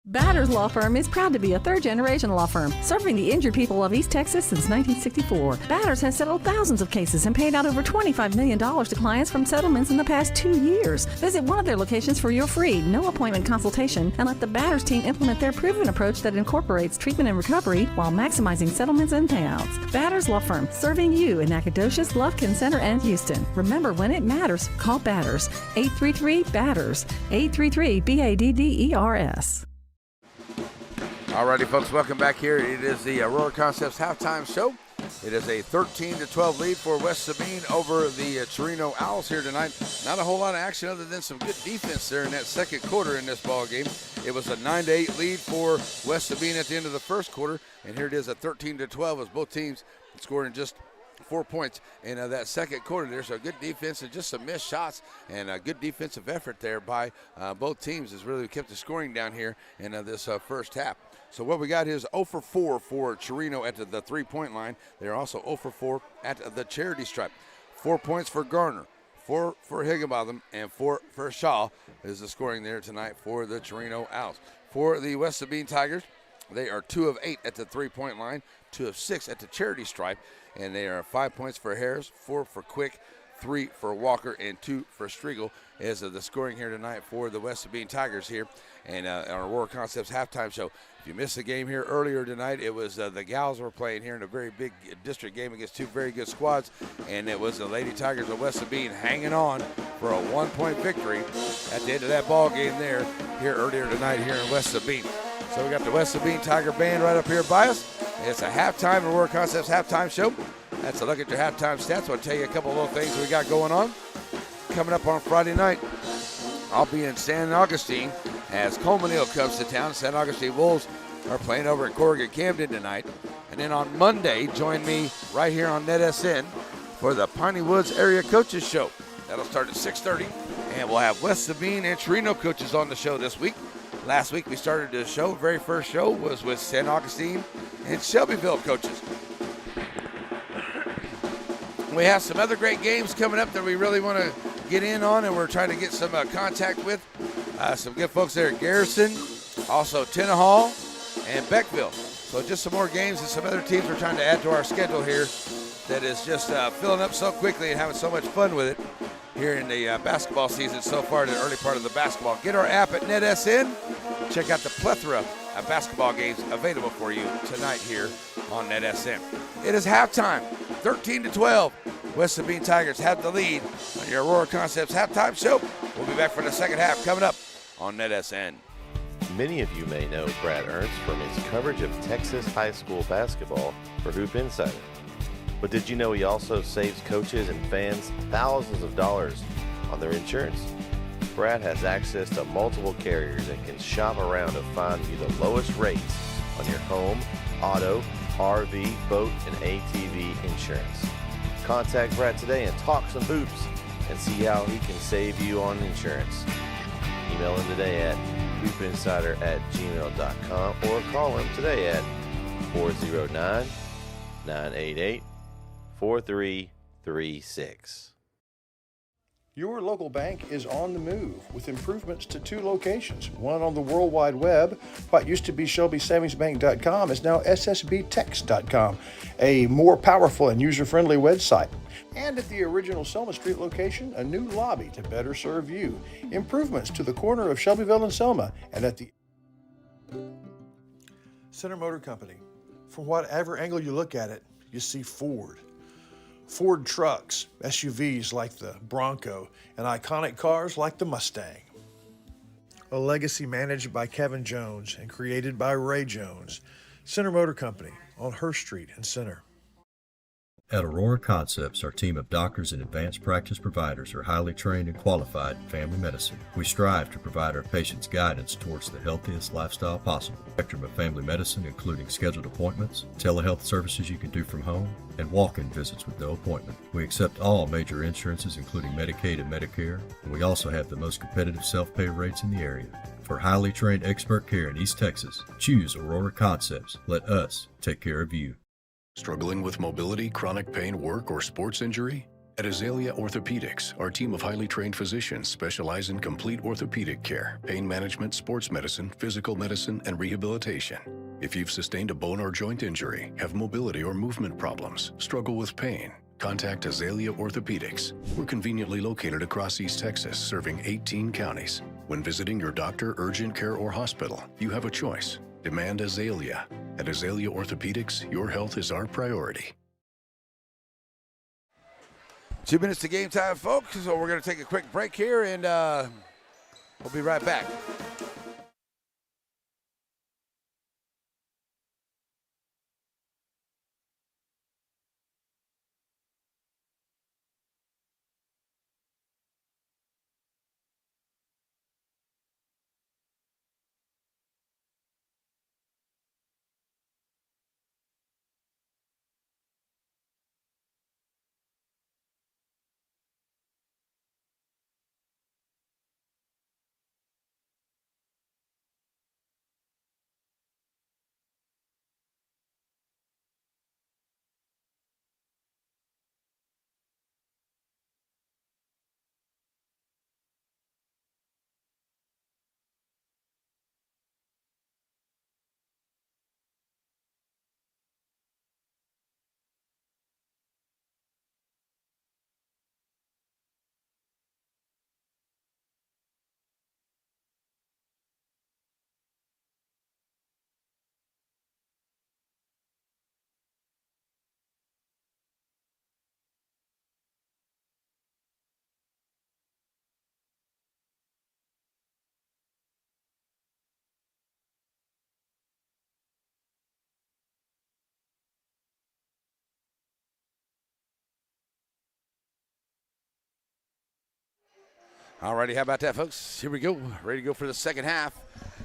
Batters Law Firm is proud to be a third-generation law firm serving the injured people of East Texas since 1964. Batters has settled thousands of cases and paid out over $25 million to clients from settlements in the past 2 years. Visit one of their locations for your free, no-appointment consultation and let the Batters team implement their proven approach that incorporates treatment and recovery while maximizing settlements and payouts. Batters Law Firm, serving you in Nacogdoches, Lufkin Center, and Houston. Remember, when it matters, call Batters. 833-BATTERS. 833-BADDERS. Alrighty, folks, welcome back here. It is the Aurora Concepts halftime show. It is a 13-12 lead for West Sabine over the Chireno Owls here tonight. Not a whole lot of action other than some good defense there in that second quarter in this ball game. It was a 9-8 lead for West Sabine at the end of the first quarter, and here it is a 13-12 as both teams scoring just 4 points in that second quarter there. So good defense and just some missed shots and a good defensive effort there by both teams has really kept the scoring down here in this first half. So what we got is 0 for 4 for Chireno at the three-point line. They're also 0 for 4 at the charity stripe. 4 points for Garner, 4 for Higginbotham, and 4 for Shaw is the scoring there tonight for the Chireno Owls. For the West Sabine Tigers, they are 2 of 8 at the three-point line, 2 of 6 at the charity stripe, and they are 5 points for Harris, 4 for Quick, 3 for Walker, and 2 for Striegel is the scoring here tonight for the West Sabine Tigers here and our Aurora Concepts halftime show. If you missed the game here earlier tonight, it was the Gals were playing here in a very big district game against two very good squads, and it was the Lady Tigers of West Sabine hanging on for a 1-point victory at the end of that ball game there here earlier tonight here in West Sabine. So we got the West Sabine Tiger Band right up here by us. It's a halftime Aurora Concepts halftime show. That's a look at your halftime stats. I'll tell you a couple of little things we got going on. Coming up on Friday night, I'll be in San Augustine as Coleman Hill comes to town. San Augustine Wolves are playing over at Corrigan Camden tonight. And then on Monday, join me right here on NetSN for the Piney Woods Area Coaches Show. That'll start at 6:30. And we'll have West Sabine and Chireno coaches on the show this week. Last week we started the show. Very first show was with San Augustine and Shelbyville coaches. We have some other great games coming up that we really want to get in on, and we're trying to get some contact with some good folks there at Garrison, also Tenahaw, and Beckville. So just some more games and some other teams we're trying to add to our schedule here that is just filling up so quickly and having so much fun with it here in the basketball season so far, the early part of the basketball. Get our app at NetSN. Check out the plethora of basketball games available for you tonight here on NetSN. It is halftime, 13-12. West Sabine Tigers have the lead on your Aurora Concepts halftime show. We'll be back for the second half coming up on NetSN. Many of you may know Brad Ernst from his coverage of Texas high school basketball for Hoop Insider. But did you know he also saves coaches and fans thousands of dollars on their insurance? Brad has access to multiple carriers and can shop around to find you the lowest rates on your home, auto, RV, boat, and ATV insurance. Contact Brad today and talk some hoops and see how he can save you on insurance. Email him today at hoopinsider@gmail.com or call him today at 409-988-4336. Your local bank is on the move with improvements to 2 locations. One on the World Wide Web. What used to be ShelbySavingsBank.com is now HSBTex.com, a more powerful and user-friendly website. And at the original Selma Street location, a new lobby to better serve you. Improvements to the corner of Shelbyville and Selma, and at the Center Motor Company. From whatever angle you look at it, you see Ford. Ford trucks, SUVs like the Bronco, and iconic cars like the Mustang. A legacy managed by Kevin Jones and created by Ray Jones. Center Motor Company on Hurst Street in Center. At Aurora Concepts, our team of doctors and advanced practice providers are highly trained and qualified in family medicine. We strive to provide our patients guidance towards the healthiest lifestyle possible. Spectrum of family medicine, including scheduled appointments, telehealth services you can do from home, and walk-in visits with no appointment. We accept all major insurances, including Medicaid and Medicare, and we also have the most competitive self-pay rates in the area. For highly trained expert care in East Texas, choose Aurora Concepts. Let us take care of you. Struggling with mobility, chronic pain, work, or sports injury? At Azalea Orthopedics, our team of highly trained physicians specialize in complete orthopedic care, pain management, sports medicine, physical medicine, and rehabilitation. If you've sustained a bone or joint injury, have mobility or movement problems, struggle with pain, contact Azalea Orthopedics. We're conveniently located across East Texas, serving 18 counties. When visiting your doctor, urgent care, or hospital, you have a choice. Demand Azalea. At Azalea Orthopedics, your health is our priority. 2 minutes to game time, folks. So we're going to take a quick break here, and we'll be right back. All righty, how about that, folks? Here we go. Ready to go for the second half.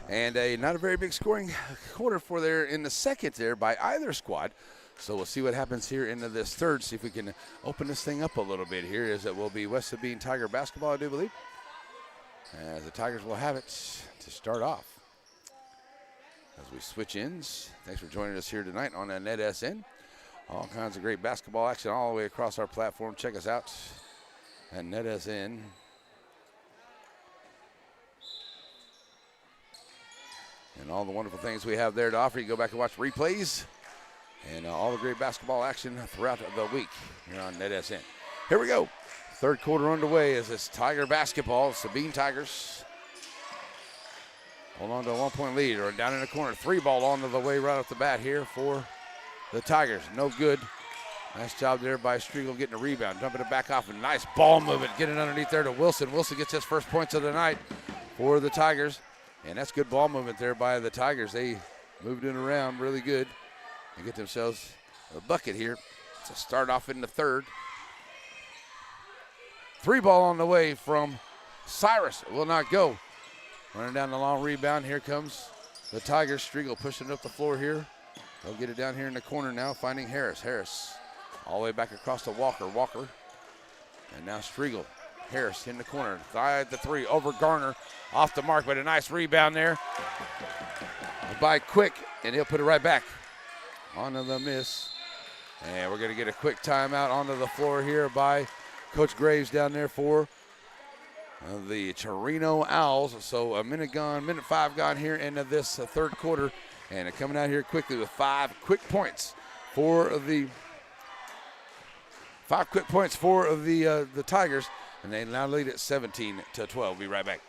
And not a very big scoring quarter for there in the second there by either squad. So we'll see what happens here into this third, see if we can open this thing up a little bit here, as it will be West Sabine Tiger basketball, I do believe. As the Tigers will have it to start off. As we switch ends, thanks for joining us here tonight on NetSN. All kinds of great basketball action all the way across our platform. Check us out at NetSN. And all the wonderful things we have there to offer. You go back and watch replays and all the great basketball action throughout the week here on NetSN. Here we go. Third quarter underway as it's Tiger basketball. Sabine Tigers hold on to a 1-point lead, or down in the corner. 3-ball onto the way right off the bat here for the Tigers. No good. Nice job there by Striegel getting a rebound, dumping it back off. A nice ball movement, getting underneath there to Wilson. Wilson gets his first points of the night for the Tigers. And that's good ball movement there by the Tigers. They moved it around really good and get themselves a bucket here to start off in the third. 3-ball on the way from Cyrus. It will not go. Running down the long rebound. Here comes the Tigers. Striegel pushing it up the floor here. They'll get it down here in the corner now, finding Harris. Harris all the way back across to Walker. Walker. And now Striegel. Harris in the corner. Side the three over Garner. Off the mark, but a nice rebound there by Quick, and he'll put it right back onto the miss. And we're going to get a quick timeout onto the floor here by Coach Graves down there for the Chireno Owls. So a minute gone, minute 5 gone here into this third quarter. And coming out here quickly with 5 quick points for the Tigers. And they now lead at 17-12. We'll be right back.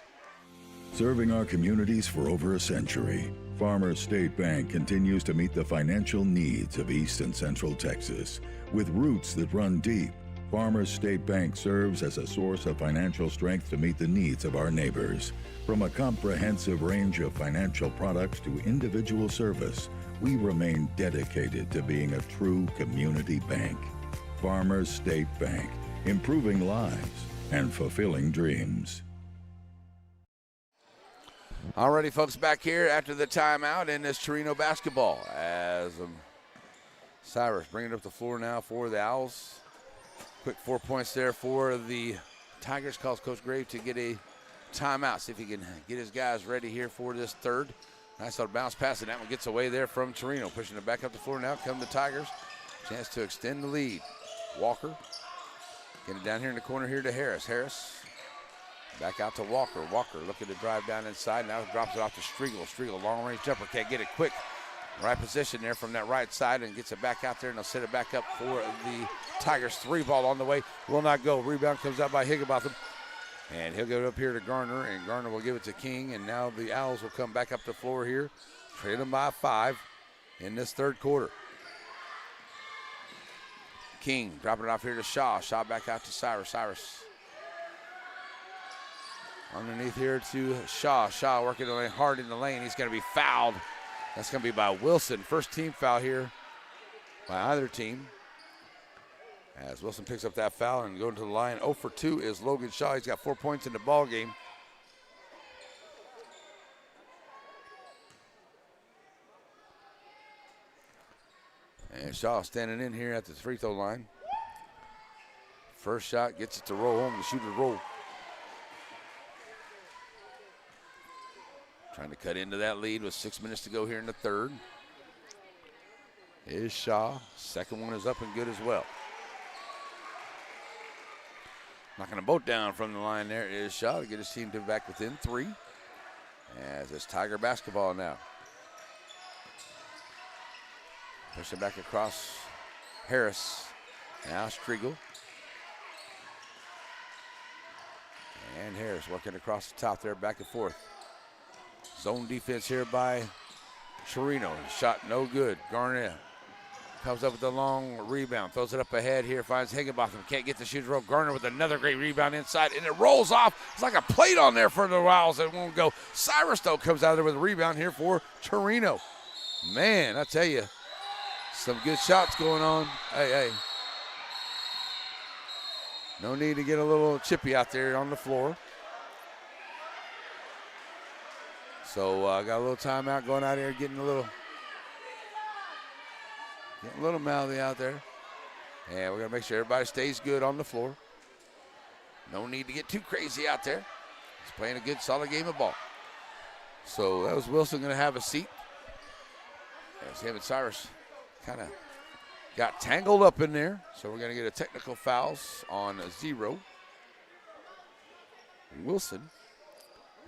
Serving our communities for over a century, Farmers State Bank continues to meet the financial needs of East and Central Texas. With roots that run deep, Farmers State Bank serves as a source of financial strength to meet the needs of our neighbors. From a comprehensive range of financial products to individual service, we remain dedicated to being a true community bank. Farmers State Bank, improving lives and fulfilling dreams. Alrighty, folks, back here after the timeout in this Chireno basketball as Cyrus bringing it up the floor now for the Owls. Quick 4 points there for the Tigers. Calls Coach Grave to get a timeout. See if he can get his guys ready here for this third. Nice little bounce pass, and that one gets away there from Chireno. Pushing it back up the floor now. Come the Tigers. Chance to extend the lead. Walker. Get it down here in the corner here to Harris. Harris. Back out to Walker. Walker looking to drive down inside. Now drops it off to Striegel. Striegel, long-range jumper. Can't get it quick. Right position there from that right side and gets it back out there, and they'll set it back up for the Tigers. 3-ball on the way. Will not go. Rebound comes out by Higginbotham. And he'll get it up here to Garner, and Garner will give it to King. And now the Owls will come back up the floor here. Trailing by 5 in this third quarter. King dropping it off here to Shaw. Shaw back out to Cyrus. Cyrus underneath here to Shaw. Shaw working hard in the lane. He's going to be fouled. That's going to be by Wilson. First team foul here by either team. As Wilson picks up that foul and going to the line. 0 for 2 is Logan Shaw. He's got 4 points in the ball game. And Shaw standing in here at the free throw line. First shot gets it to roll home. The shooter roll. Trying to cut into that lead with 6 minutes to go here in the third. Is Shaw. Second one is up and good as well. Knocking them both down from the line there is Shaw to get his team to back within 3. As it's Tiger basketball now. Pushing back across Harris. Now Striegel. And Harris working across the top there, back and forth. Zone defense here by Chireno. Shot no good. Garnett comes up with the long rebound. Throws it up ahead here. Finds Higginbotham. Can't get the shooter rope. Garner with another great rebound inside. And it rolls off. It's like a plate on there for the Owls. It won't go. Cyrus, though, comes out of there with a rebound here for Chireno. Man, I tell you, some good shots going on. Hey. No need to get a little chippy out there on the floor. So got a little timeout going out here, getting a little Getting a little mouthy out there. And we're going to make sure everybody stays good on the floor. No need to get too crazy out there. He's playing a good, solid game of ball. So that was Wilson going to have a seat. As him and Cyrus kind of got tangled up in there. So we're going to get a technical fouls on 0. Wilson.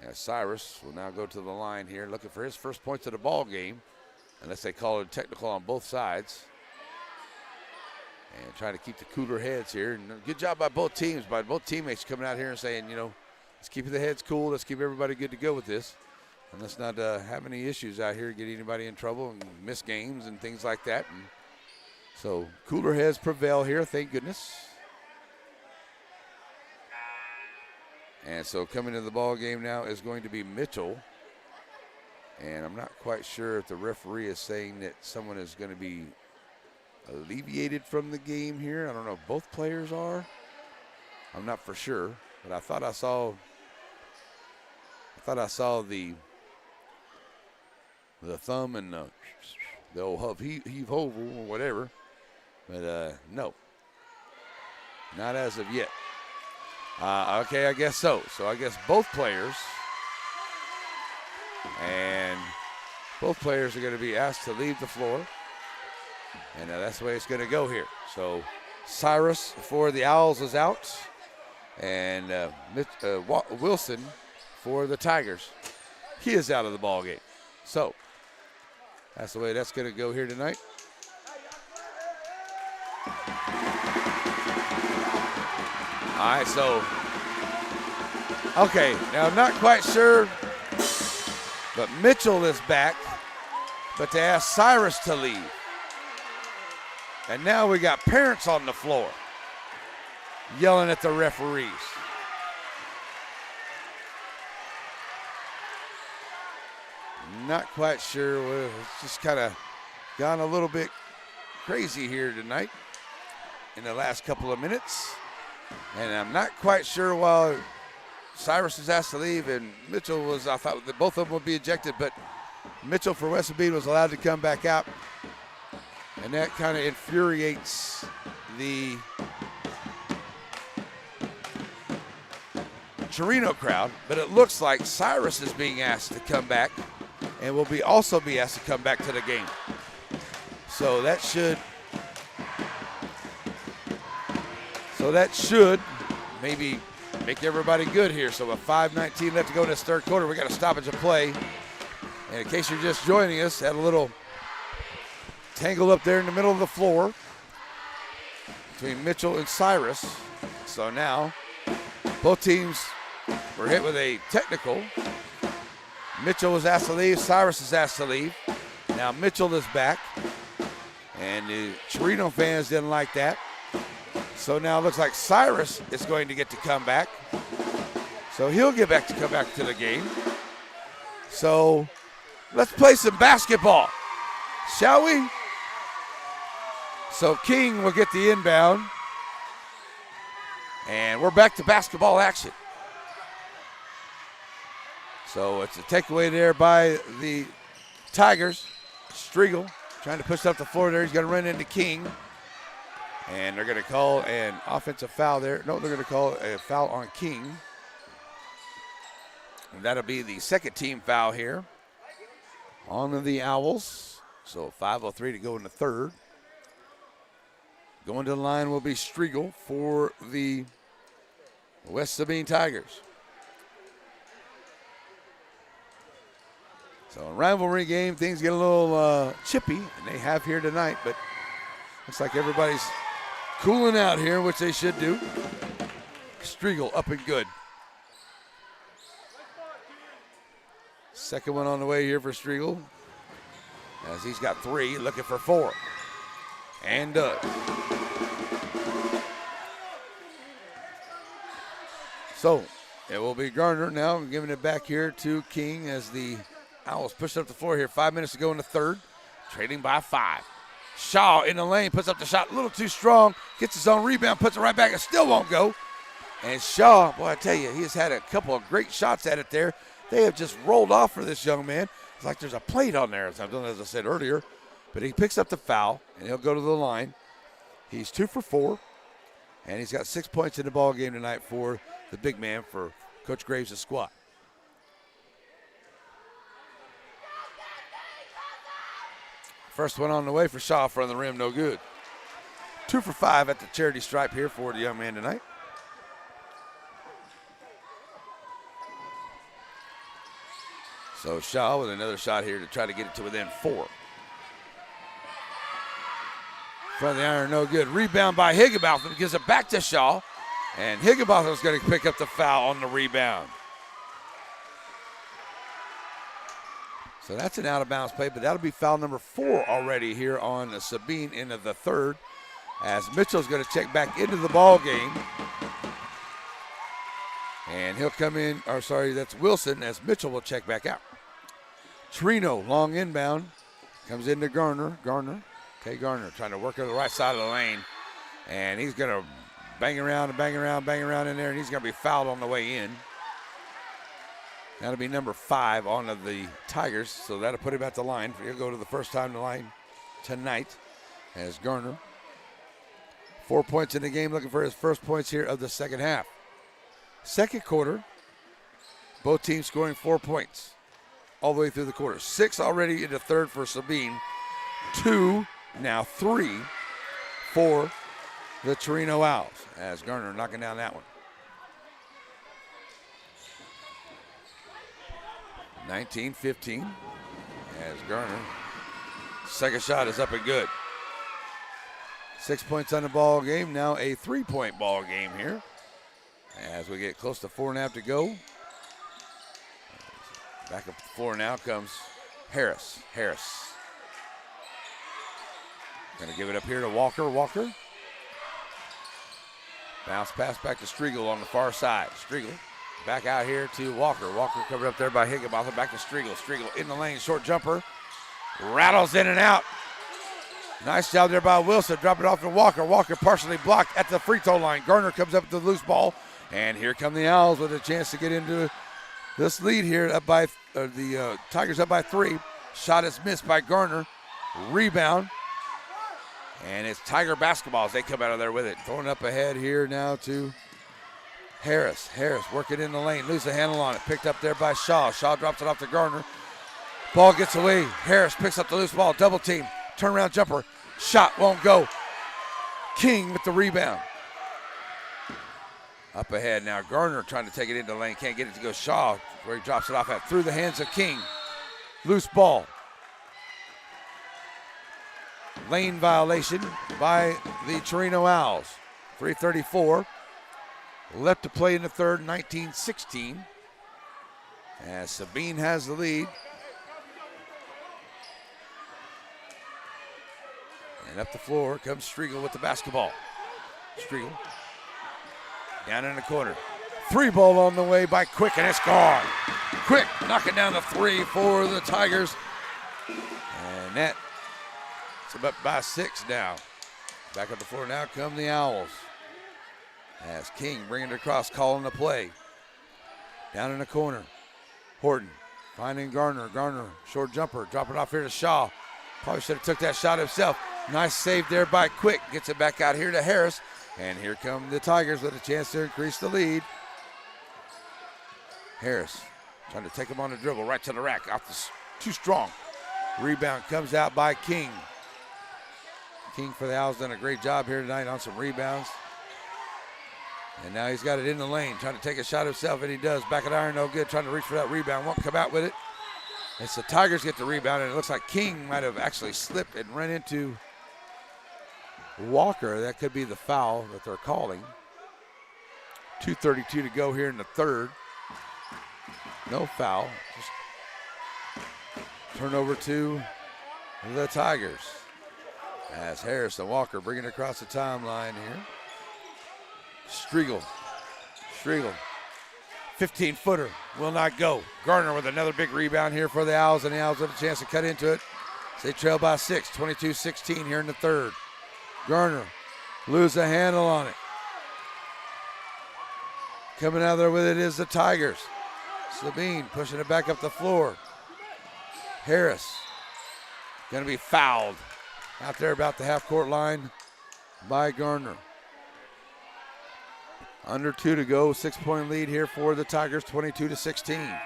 As Cyrus will now go to the line here looking for his first points of the ball game. Unless they call it technical on both sides. And trying to keep the cooler heads here. And good job by both teams, by both teammates coming out here and saying, you know, let's keep the heads cool. Let's keep everybody good to go with this. And let's not have any issues out here, get anybody in trouble and miss games and things like that. And so cooler heads prevail here, thank goodness. And so coming to the ball game now is going to be Mitchell. And I'm not quite sure if the referee is saying that someone is going to be alleviated from the game here. I don't know if both players are. I'm not for sure, but I thought I saw the thumb and the old heave oval or whatever, but no, not as of yet. Okay, I guess so. So I guess both players are going to be asked to leave the floor. And that's the way it's going to go here. So Cyrus for the Owls is out. And Wilson for the Tigers. He is out of the ball game. So that's the way that's going to go here tonight. All right, so, okay, now I'm not quite sure, but Mitchell is back, but they asked Cyrus to leave. And now we got parents on the floor yelling at the referees. Not quite sure. Well, it's just kind of gone a little bit crazy here tonight in the last couple of minutes. And I'm not quite sure why Cyrus was asked to leave and Mitchell was, I thought that both of them would be ejected, but Mitchell for West Sabine was allowed to come back out. And that kind of infuriates the Chireno crowd, but it looks like Cyrus is being asked to come back and will also be asked to come back to the game. So that should maybe make everybody good here. So with 5:19 left to go in this third quarter, we got a stoppage of play. And in case you're just joining us, had a little tangled up there in the middle of the floor between Mitchell and Cyrus. So now both teams were hit with a technical. Mitchell was asked to leave. Cyrus is asked to leave. Now Mitchell is back. And the Chireno fans didn't like that. So now it looks like Cyrus is going to get to come back. So he'll get back to come back to the game. So let's play some basketball, shall we? So King will get the inbound. And we're back to basketball action. So it's a takeaway there by the Tigers. Striegel trying to push up the floor there. He's going to run into King. And they're going to call an offensive foul there. No, they're going to call a foul on King. And that'll be the second team foul here on the Owls. So 5:03 to go in the third. Going to the line will be Striegel for the West Sabine Tigers. So a rivalry game, things get a little chippy, and they have here tonight, but looks like everybody's cooling out here, which they should do. Striegel up and good. Second one on the way here for Striegel, as he's got 3, looking for 4. And does. So it will be Garner now giving it back here to King as the Owls push up the floor here. 5 minutes to go in the third, trading by 5. Shaw in the lane, puts up the shot a little too strong, gets his own rebound, puts it right back, and still won't go. And Shaw, boy, I tell you, he has had a couple of great shots at it there. They have just rolled off for this young man. It's like there's a plate on there, as I said earlier. But he picks up the foul, and he'll go to the line. He's 2 for 4, and he's got 6 points in the ball game tonight for the big man for Coach Graves' squad. First one on the way for Shaw, front of the rim, no good. 2 for 5 at the charity stripe here for the young man tonight. So Shaw with another shot here to try to get it to within 4. Front of the iron, no good. Rebound by Higginbotham, gives it back to Shaw. And Higginbotham's going to pick up the foul on the rebound. So that's an out-of-bounds play, but that'll be foul number 4 already here on Sabine into the third, as Mitchell's going to check back into the ball game. And he'll come in, that's Wilson, as Mitchell will check back out. Chireno, long inbound, comes into Garner. Tay Garner trying to work on the right side of the lane. And he's going to bang around in there, and he's going to be fouled on the way in. That'll be number 5 on the Tigers, so that'll put him at the line. He'll go to the first time to the line tonight as Garner. 4 points in the game, looking for his first points here of the second half. Second quarter, both teams scoring 4 points all the way through the quarter. 6 already in the third for Sabine. 2, now 3 for the Chireno Owls, as Garner knocking down that one. 19-15 as Garner. Second shot is up and good. 6 points on the ball game. Now a 3-point ball game here as we get close to 4.5 to go. Back up to 4 now comes Harris. Gonna give it up here to Walker. Bounce pass back to Striegel on the far side. Striegel back out here to Walker. Walker covered up there by Higginbotham. Back to Striegel. Striegel in the lane. Short jumper. Rattles in and out. Nice job there by Wilson. Drop it off to Walker. Walker partially blocked at the free throw line. Garner comes up with the loose ball. And here come the Owls with a chance to get into this lead here. The Tigers up by 3. Shot is missed by Garner. Rebound. And it's Tiger basketball as they come out of there with it. Throwing up ahead here now to Harris. Harris working in the lane. Loses the handle on it. Picked up there by Shaw. Shaw drops it off to Garner. Ball gets away. Harris picks up the loose ball. Double team. Turnaround jumper. Shot won't go. King with the rebound. Up ahead now. Garner trying to take it into the lane. Can't get it to go. Shaw where he drops it off at. Through the hands of King. Loose ball. Lane violation by the Chireno Owls. 3:34 left to play in the third, 19-16. As Sabine has the lead. And up the floor comes Striegel with the basketball. Striegel down in the corner. 3 ball on the way by Quick, and it's gone. Quick knocking down the 3 for the Tigers. And that it's up by 6 now. Back up the floor now come the Owls. As King bringing it across, calling the play. Down in the corner. Horton finding Garner. Garner, short jumper, dropping off here to Shaw. Probably should have took that shot himself. Nice save there by Quick. Gets it back out here to Harris. And here come the Tigers with a chance to increase the lead. Harris trying to take him on the dribble, right to the rack. Too strong. Rebound comes out by King. King for the Owls done a great job here tonight on some rebounds. And now he's got it in the lane, trying to take a shot himself, and he does. Back at iron, no good, trying to reach for that rebound. Won't come out with it. It's the Tigers get the rebound, and it looks like King might have actually slipped and run into Walker. That could be the foul that they're calling. 2:32 to go here in the third. No foul. Just turnover to the Tigers. As Harris and Walker bringing it across the timeline here. Striegel. 15-footer will not go. Garner with another big rebound here for the Owls, and the Owls have a chance to cut into it. They trail by 6, 22-16 here in the third. Garner lose a handle on it. Coming out there with it is the Tigers. Sabine pushing it back up the floor. Harris going to be fouled out there about the half-court line by Garner. Under 2 to go, 6-point lead here for the Tigers, 22-16.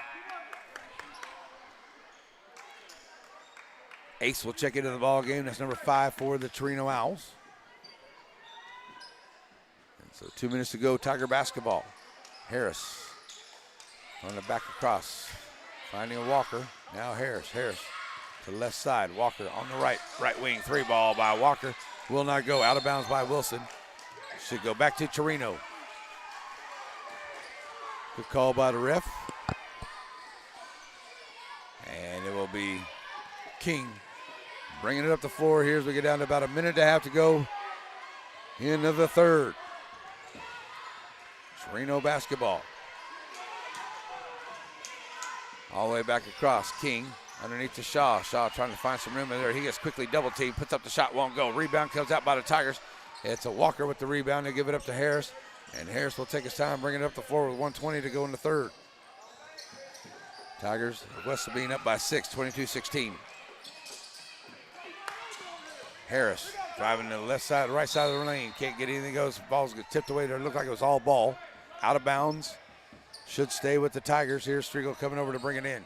Ace will check into the ball game. That's number 5 for the Chireno Owls. And so 2 minutes to go, Tiger basketball. Harris on the back across, finding a Walker. Now Harris to the left side. Walker on the right wing, 3 ball by Walker. Will not go, out of bounds by Wilson. Should go back to Chireno. Good call by the ref. And it will be King bringing it up the floor here as we get down to about a minute and a half to go into the third. Chireno basketball. All the way back across. King underneath to Shaw. Shaw trying to find some room in there. He gets quickly double teamed, puts up the shot, won't go. Rebound comes out by the Tigers. It's a Walker with the rebound. They give it up to Harris. And Harris will take his time, bring it up the floor with 1:20 to go in the third. Tigers of West Sabine up by 6, 22-16. Harris driving to the left side, right side of the lane. Can't get anything goes. Ball's tipped away there. Looked like it was all ball. Out of bounds. Should stay with the Tigers. Here's Striegel coming over to bring it in.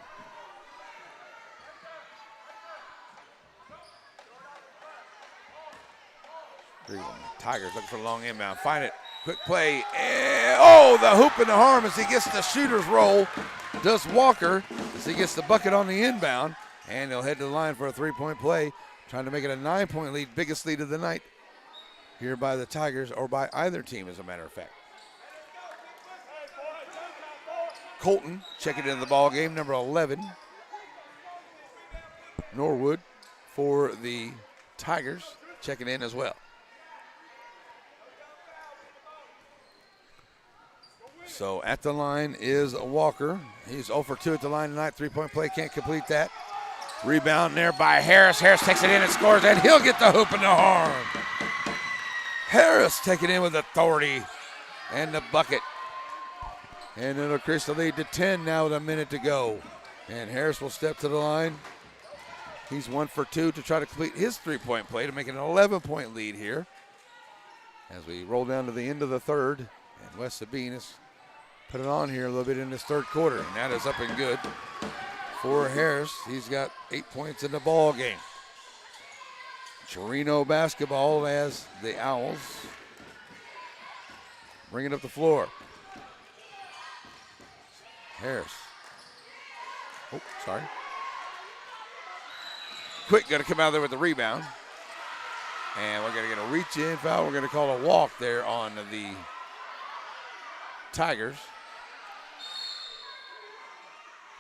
Tigers looking for a long inbound. Find it. Quick play. And, the hoop and the harm as he gets the shooter's roll. Does Walker as he gets the bucket on the inbound. And he'll head to the line for a 3-point play. Trying to make it a 9-point lead. Biggest lead of the night here by the Tigers, or by either team as a matter of fact. Colton checking into the ball game, number 11. Norwood for the Tigers checking in as well. So at the line is Walker. He's 0 for 2 at the line tonight. 3-point play, can't complete that. Rebound there by Harris. Harris takes it in and scores, and he'll get the hoop and the harm. Harris taking it in with authority and the bucket. And it'll increase the lead to 10 now with a minute to go. And Harris will step to the line. He's 1 for 2 to try to complete his 3-point play to make it an 11-point lead here. As we roll down to the end of the third, and West Sabine has put it on here a little bit in this third quarter, and that is up and good for Harris. He's got 8 points in the ball game. Chireno basketball as the Owls bring it up the floor. Harris. Oh, sorry. Quick, got to come out there with the rebound. And we're going to get a reach-in foul. We're going to call a walk there on the Tigers.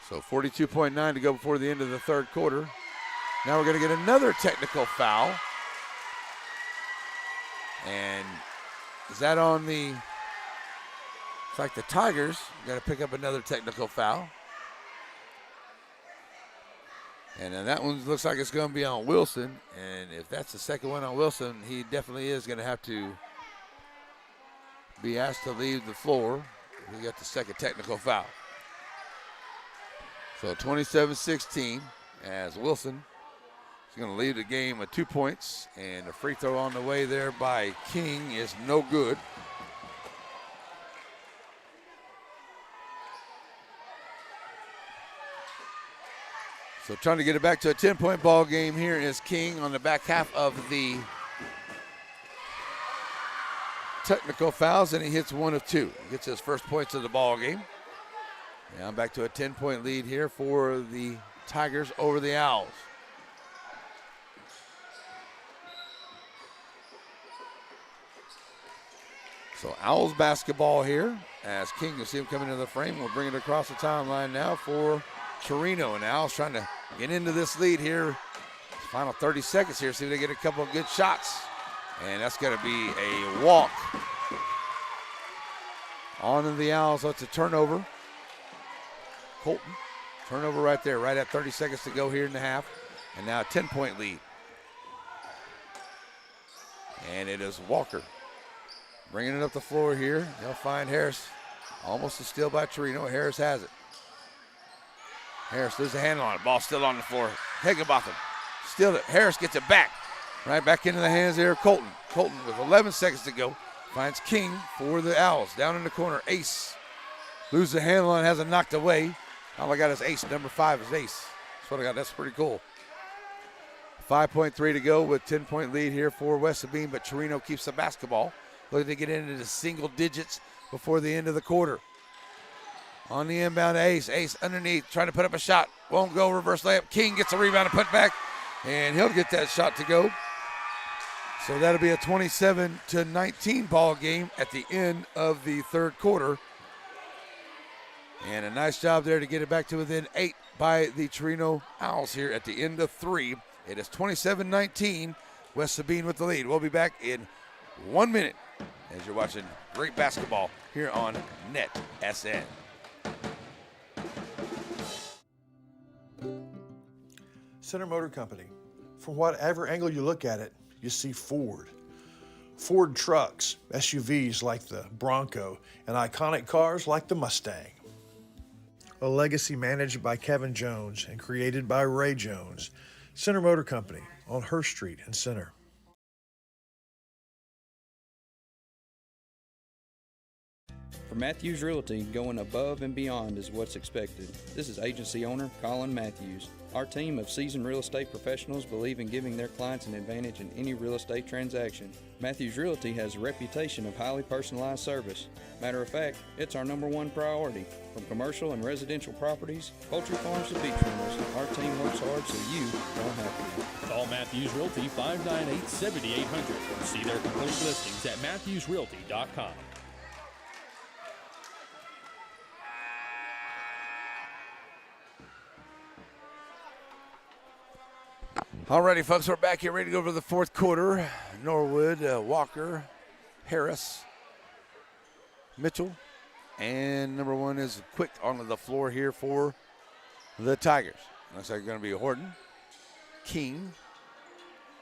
So 42.9 to go before the end of the third quarter. Now we're going to get another technical foul. And is that on the... It's like the Tigers got to pick up another technical foul. And then that one looks like it's going to be on Wilson. And if that's the second one on Wilson, he definitely is going to have to be asked to leave the floor. He got the second technical foul. So 27-16 as Wilson is going to lead the game with 2 points. And a free throw on the way there by King is no good. So trying to get it back to a 10-point ball game here is King on the back half of the technical fouls, and he hits 1 of 2. He gets his first points of the ball game. Now back to a 10-point lead here for the Tigers over the Owls. So Owls basketball here as King, you'll see him coming into the frame. We'll bring it across the timeline now for Chireno, and Owls trying to get into this lead here. Final 30 seconds here, see if they get a couple of good shots. And that's going to be a walk on the Owls. So it's a turnover. Colton, turnover right there, right at 30 seconds to go here in the half. And now a 10-point lead. And it is Walker bringing it up the floor here. They'll find Harris. Almost a steal by Chireno. Harris has it. Harris loses the handle on it. Ball still on the floor. Higginbotham Steal it. Harris gets it back. Right back into the hands there of Colton. Colton with 11 seconds to go finds King for the Owls. Down in the corner, Ace. Loses the handle and has it knocked away. All I got is Ace. Number 5 is Ace. That's what I got. That's pretty cool. 5.3 to go with 10-point lead here for West Sabine, but Chireno keeps the basketball. Looking to get into the single digits before the end of the quarter. On the inbound, Ace. Ace underneath, trying to put up a shot. Won't go, reverse layup. King gets a rebound and put back, and he'll get that shot to go. So that'll be a 27-19 ball game at the end of the third quarter. And a nice job there to get it back to within 8 by the Chireno Owls here at the end of 3. It is 27-19, West Sabine with the lead. We'll be back in 1 minute as you're watching great basketball here on Net SN. Center Motor Company. From whatever angle you look at it, you see Ford. Ford trucks, SUVs like the Bronco, and iconic cars like the Mustang. A legacy managed by Kevin Jones and created by Ray Jones. Center Motor Company on Hurst Street in Center. For Matthews Realty, going above and beyond is what's expected. This is agency owner Colin Matthews. Our team of seasoned real estate professionals believe in giving their clients an advantage in any real estate transaction. Matthews Realty has a reputation of highly personalized service. Matter of fact, it's our #1 priority. From commercial and residential properties, poultry farms to beach rentals, our team works hard so you don't have to. Call Matthews Realty 598-7800 or see their complete listings at matthewsrealty.com. Alrighty, folks, we're back here ready to go over the fourth quarter. Norwood, Walker, Harris, Mitchell, and number 1 is Quick onto the floor here for the Tigers. Looks like it's going to be Horton, King,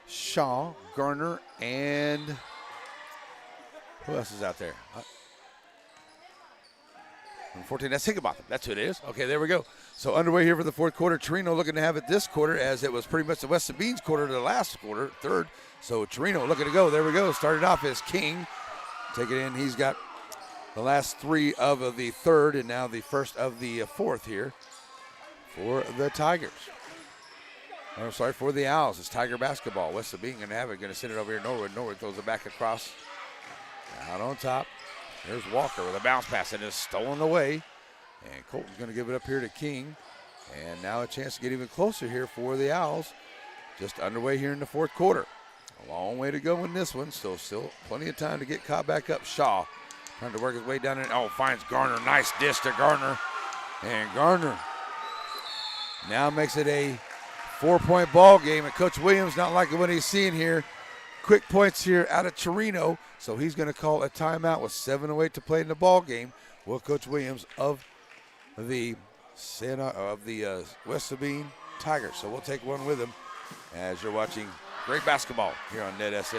Shaw, Garner, and who else is out there? 14, that's Higginbotham. That's who it is. Okay, there we go. So underway here for the fourth quarter. Chireno looking to have it this quarter as it was pretty much the West Sabine's quarter to the last quarter, third. So Chireno looking to go. There we go. Started off as King. Take it in. He's got the last 3 of the third and now the first of the fourth here for the Tigers. I'm sorry, for the Owls. It's Tiger basketball. West Sabine going to have it. Going to send it over here. Norwood. Norwood throws it back across. Out on top. There's Walker with a bounce pass and is stolen away. And Colton's going to give it up here to King. And now a chance to get even closer here for the Owls. Just underway here in the fourth quarter. A long way to go in this one. So still plenty of time to get caught back up. Shaw trying to work his way down in. Oh, finds Garner. Nice dish to Garner. And Garner now makes it a 4-point ball game. And Coach Williams not liking what he's seeing here. Quick points here out of Chireno. So he's going to call a timeout with 7:08 to play in the ball game. Will Coach Williams of the West Sabine Tigers. So we'll take one with him as you're watching great basketball here on Net SN.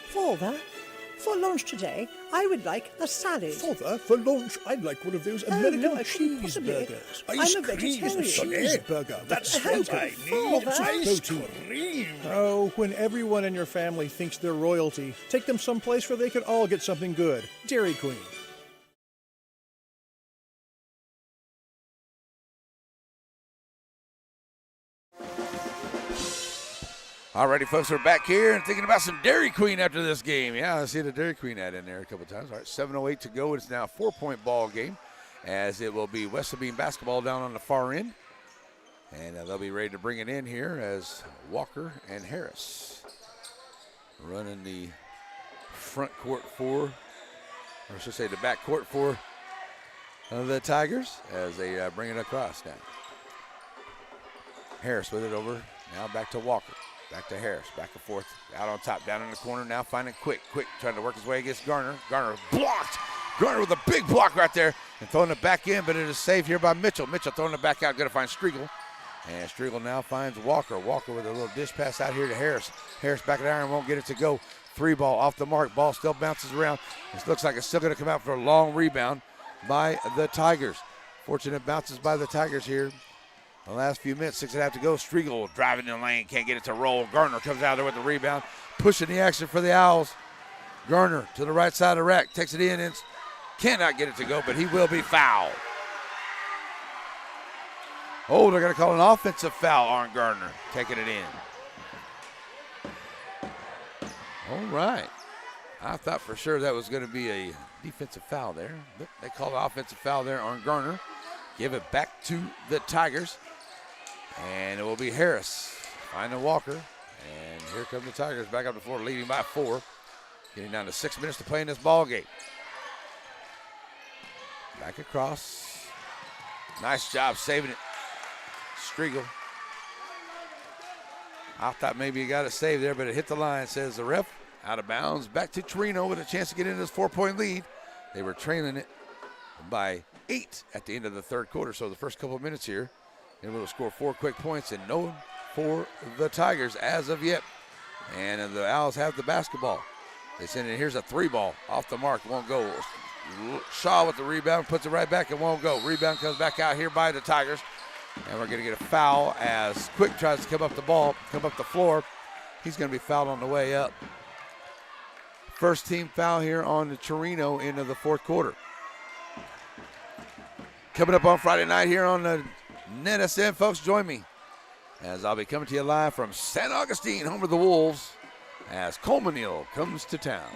Father, for lunch today, I would like a salad. Father, for lunch, I'd like one of those American cheeseburgers. I'm a vegetarian. Cheeseburger, that's what I need. Ice cream. Oh, when everyone in your family thinks they're royalty, take them someplace where they can all get something good. Dairy Queen. Alrighty, folks, we're back here and thinking about some Dairy Queen after this game. Yeah, I see the Dairy Queen ad in there a couple times. All right, 7:08 to go. It's now a 4-point ball game as it will be West Sabine basketball down on the far end. And they'll be ready to bring it in here as Walker and Harris running the front court for, or I should say the back court for the Tigers as they bring it across now. Harris with it over, now back to Walker. Back to Harris, back and forth, out on top, down in the corner, now finding Quick. Quick trying to work his way against Garner. Garner blocked. Garner with a big block right there and throwing it back in, but it is saved here by Mitchell. Mitchell throwing it back out, going to find Striegel. And Striegel now finds Walker. Walker with a little dish pass out here to Harris. Harris back at the iron, won't get it to go. 3 ball off the mark. Ball still bounces around. It looks like it's still going to come out for a long rebound by the Tigers. Fortunate bounces by the Tigers here The last few minutes, 6.5 to go. Striegel driving in the lane, can't get it to roll. Garner comes out there with the rebound, pushing the action for the Owls. Garner to the right side of the rack, takes it in and cannot get it to go, but he will be fouled. Oh, they're going to call an offensive foul on Garner, taking it in. All right. I thought for sure that was going to be a defensive foul there, but they call an offensive foul there on Garner. Give it back to the Tigers, and it will be Harris finding Walker, and here come the Tigers back up the floor, leading by 4, getting down to 6 minutes to play in this ball game. Back across. Nice job saving it. Striegel. I thought maybe he got it saved there, but it hit the line, says the ref. Out of bounds. Back to Chireno with a chance to get into this 4-point lead. They were trailing it by 8 at the end of the third quarter, so the first couple of minutes here, able to score 4 quick points, and no for the Tigers as of yet. And the Owls have the basketball. They send it. Here's a 3-ball off the mark. Won't go. Shaw with the rebound. Puts it right back and won't go. Rebound comes back out here by the Tigers. And we're going to get a foul as Quick tries to come up the floor. He's going to be fouled on the way up. First team foul here on the Chireno into the fourth quarter. Coming up on Friday night here on the NetSN, folks, join me as I'll be coming to you live from San Augustine, home of the Wolves, as Coleman comes to town.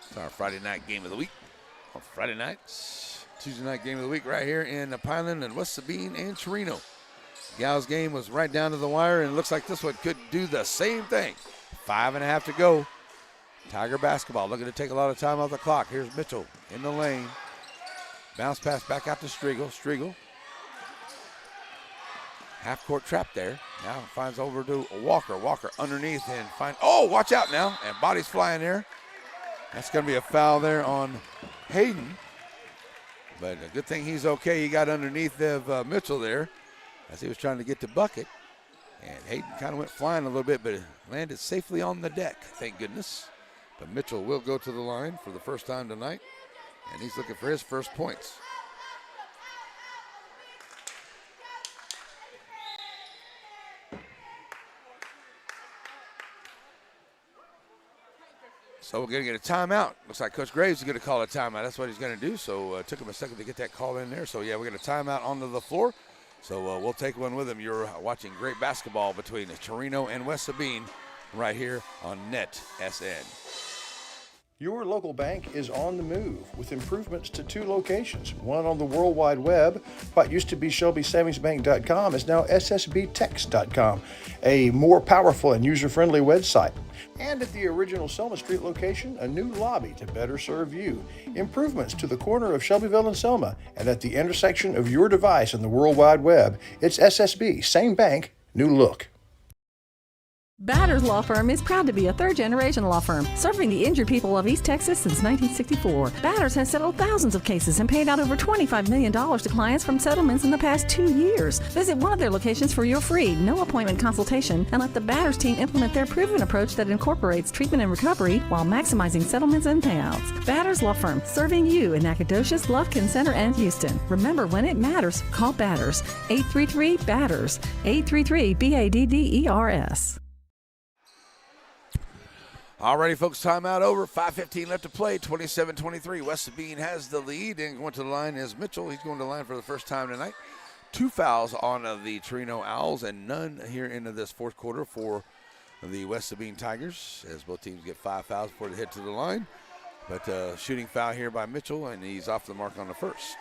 It's our Friday night game of the week. On Friday nights, Tuesday night game of the week right here in the Pineland and West Sabine and Chireno. Gals game was right down to the wire, and it looks like this one could do the same thing. 5.5 to go. Tiger basketball looking to take a lot of time off the clock. Here's Mitchell in the lane. Bounce pass back out to Striegel. Striegel. Half-court trap there. Now finds over to Walker. Walker underneath and oh, watch out now. And bodies flying there. That's going to be a foul there on Hayden. But a good thing he's okay. He got underneath of Mitchell there as he was trying to get the bucket. And Hayden kind of went flying a little bit, but landed safely on the deck, thank goodness. But Mitchell will go to the line for the first time tonight, and he's looking for his first points. So we're going to get a timeout. Looks like Coach Graves is going to call a timeout. That's what he's going to do. So it took him a second to get that call in there. So, yeah, we're going to timeout onto the floor. So we'll take one with him. You're watching great basketball between Chireno and West Sabine right here on NetSN. Your local bank is on the move with improvements to 2 locations. One on the World Wide Web. What used to be ShelbySavingsBank.com is now SSBTex.com, a more powerful and user-friendly website. And at the original Selma Street location, a new lobby to better serve you. Improvements to the corner of Shelbyville and Selma, and at the intersection of your device and the World Wide Web. It's SSB, same bank, new look. Batters Law Firm is proud to be a third-generation law firm serving the injured people of East Texas since 1964. Batters has settled thousands of cases and paid out over $25 million to clients from settlements in the past 2 years. Visit one of their locations for your free, no-appointment consultation and let the Batters team implement their proven approach that incorporates treatment and recovery while maximizing settlements and payouts. Batters Law Firm, serving you in Nacogdoches, Lufkin Center, and Houston. Remember, when it matters, call Batters. 833-BATTERS. 833-BADDERS. All righty, folks, timeout over. 5:15 left to play, 27-23. West Sabine has the lead, and going to the line is Mitchell. He's going to the line for the first time tonight. 2 fouls on the Chireno Owls, and none here into this fourth quarter for the West Sabine Tigers, as both teams get 5 fouls before they head to the line. But shooting foul here by Mitchell, and he's off the mark on the first.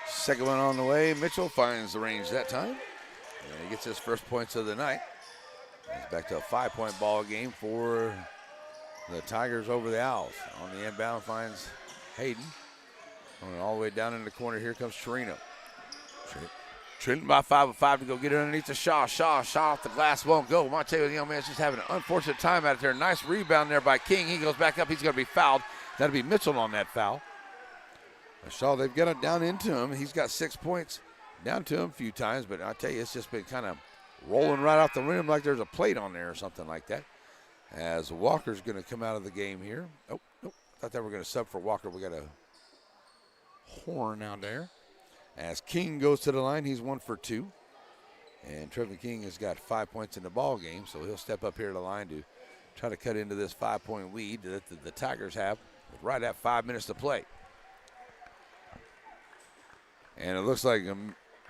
Second one on the way. Mitchell finds the range that time. And he gets his first points of the night. It's back to a 5-point ball game for the Tigers over the Owls. On the inbound finds Hayden. Going all the way down in the corner. Here comes Chireno. Trenton by 5 with 5 to go get it underneath the Shaw. Shaw off the glass, won't go. I tell you, the young man's just having an unfortunate time out there. Nice rebound there by King. He goes back up. He's going to be fouled. That'll be Mitchell on that foul. Shaw, they've got it down into him. He's got 6 points down to him a few times, but I tell you, it's just been kind of rolling right off the rim like there's a plate on there or something like that. As Walker's going to come out of the game here. Oh, nope. Thought they were going to sub for Walker. We got a horn out there. As King goes to the line, he's 1 for 2. And Trevin King has got 5 points in the ball game, so he'll step up here to the line to try to cut into this 5-point lead that the Tigers have with right at 5 minutes to play. And it looks like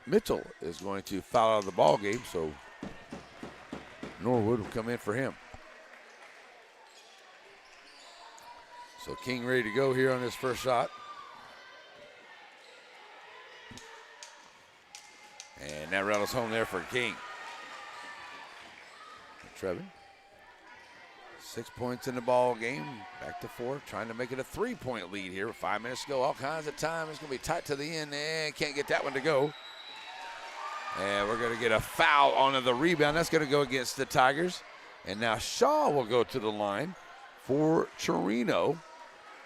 Mitchell is going to foul out of the ball game, so Norwood will come in for him. So King ready to go here on his first shot. And that rattles home there for King. Trevin, 6 points in the ball game, back to 4, trying to make it a 3-point lead here with 5 minutes to go. All kinds of time. It's going to be tight to the end, and can't get that one to go. And we're going to get a foul on the rebound. That's going to go against the Tigers. And now Shaw will go to the line for Chireno.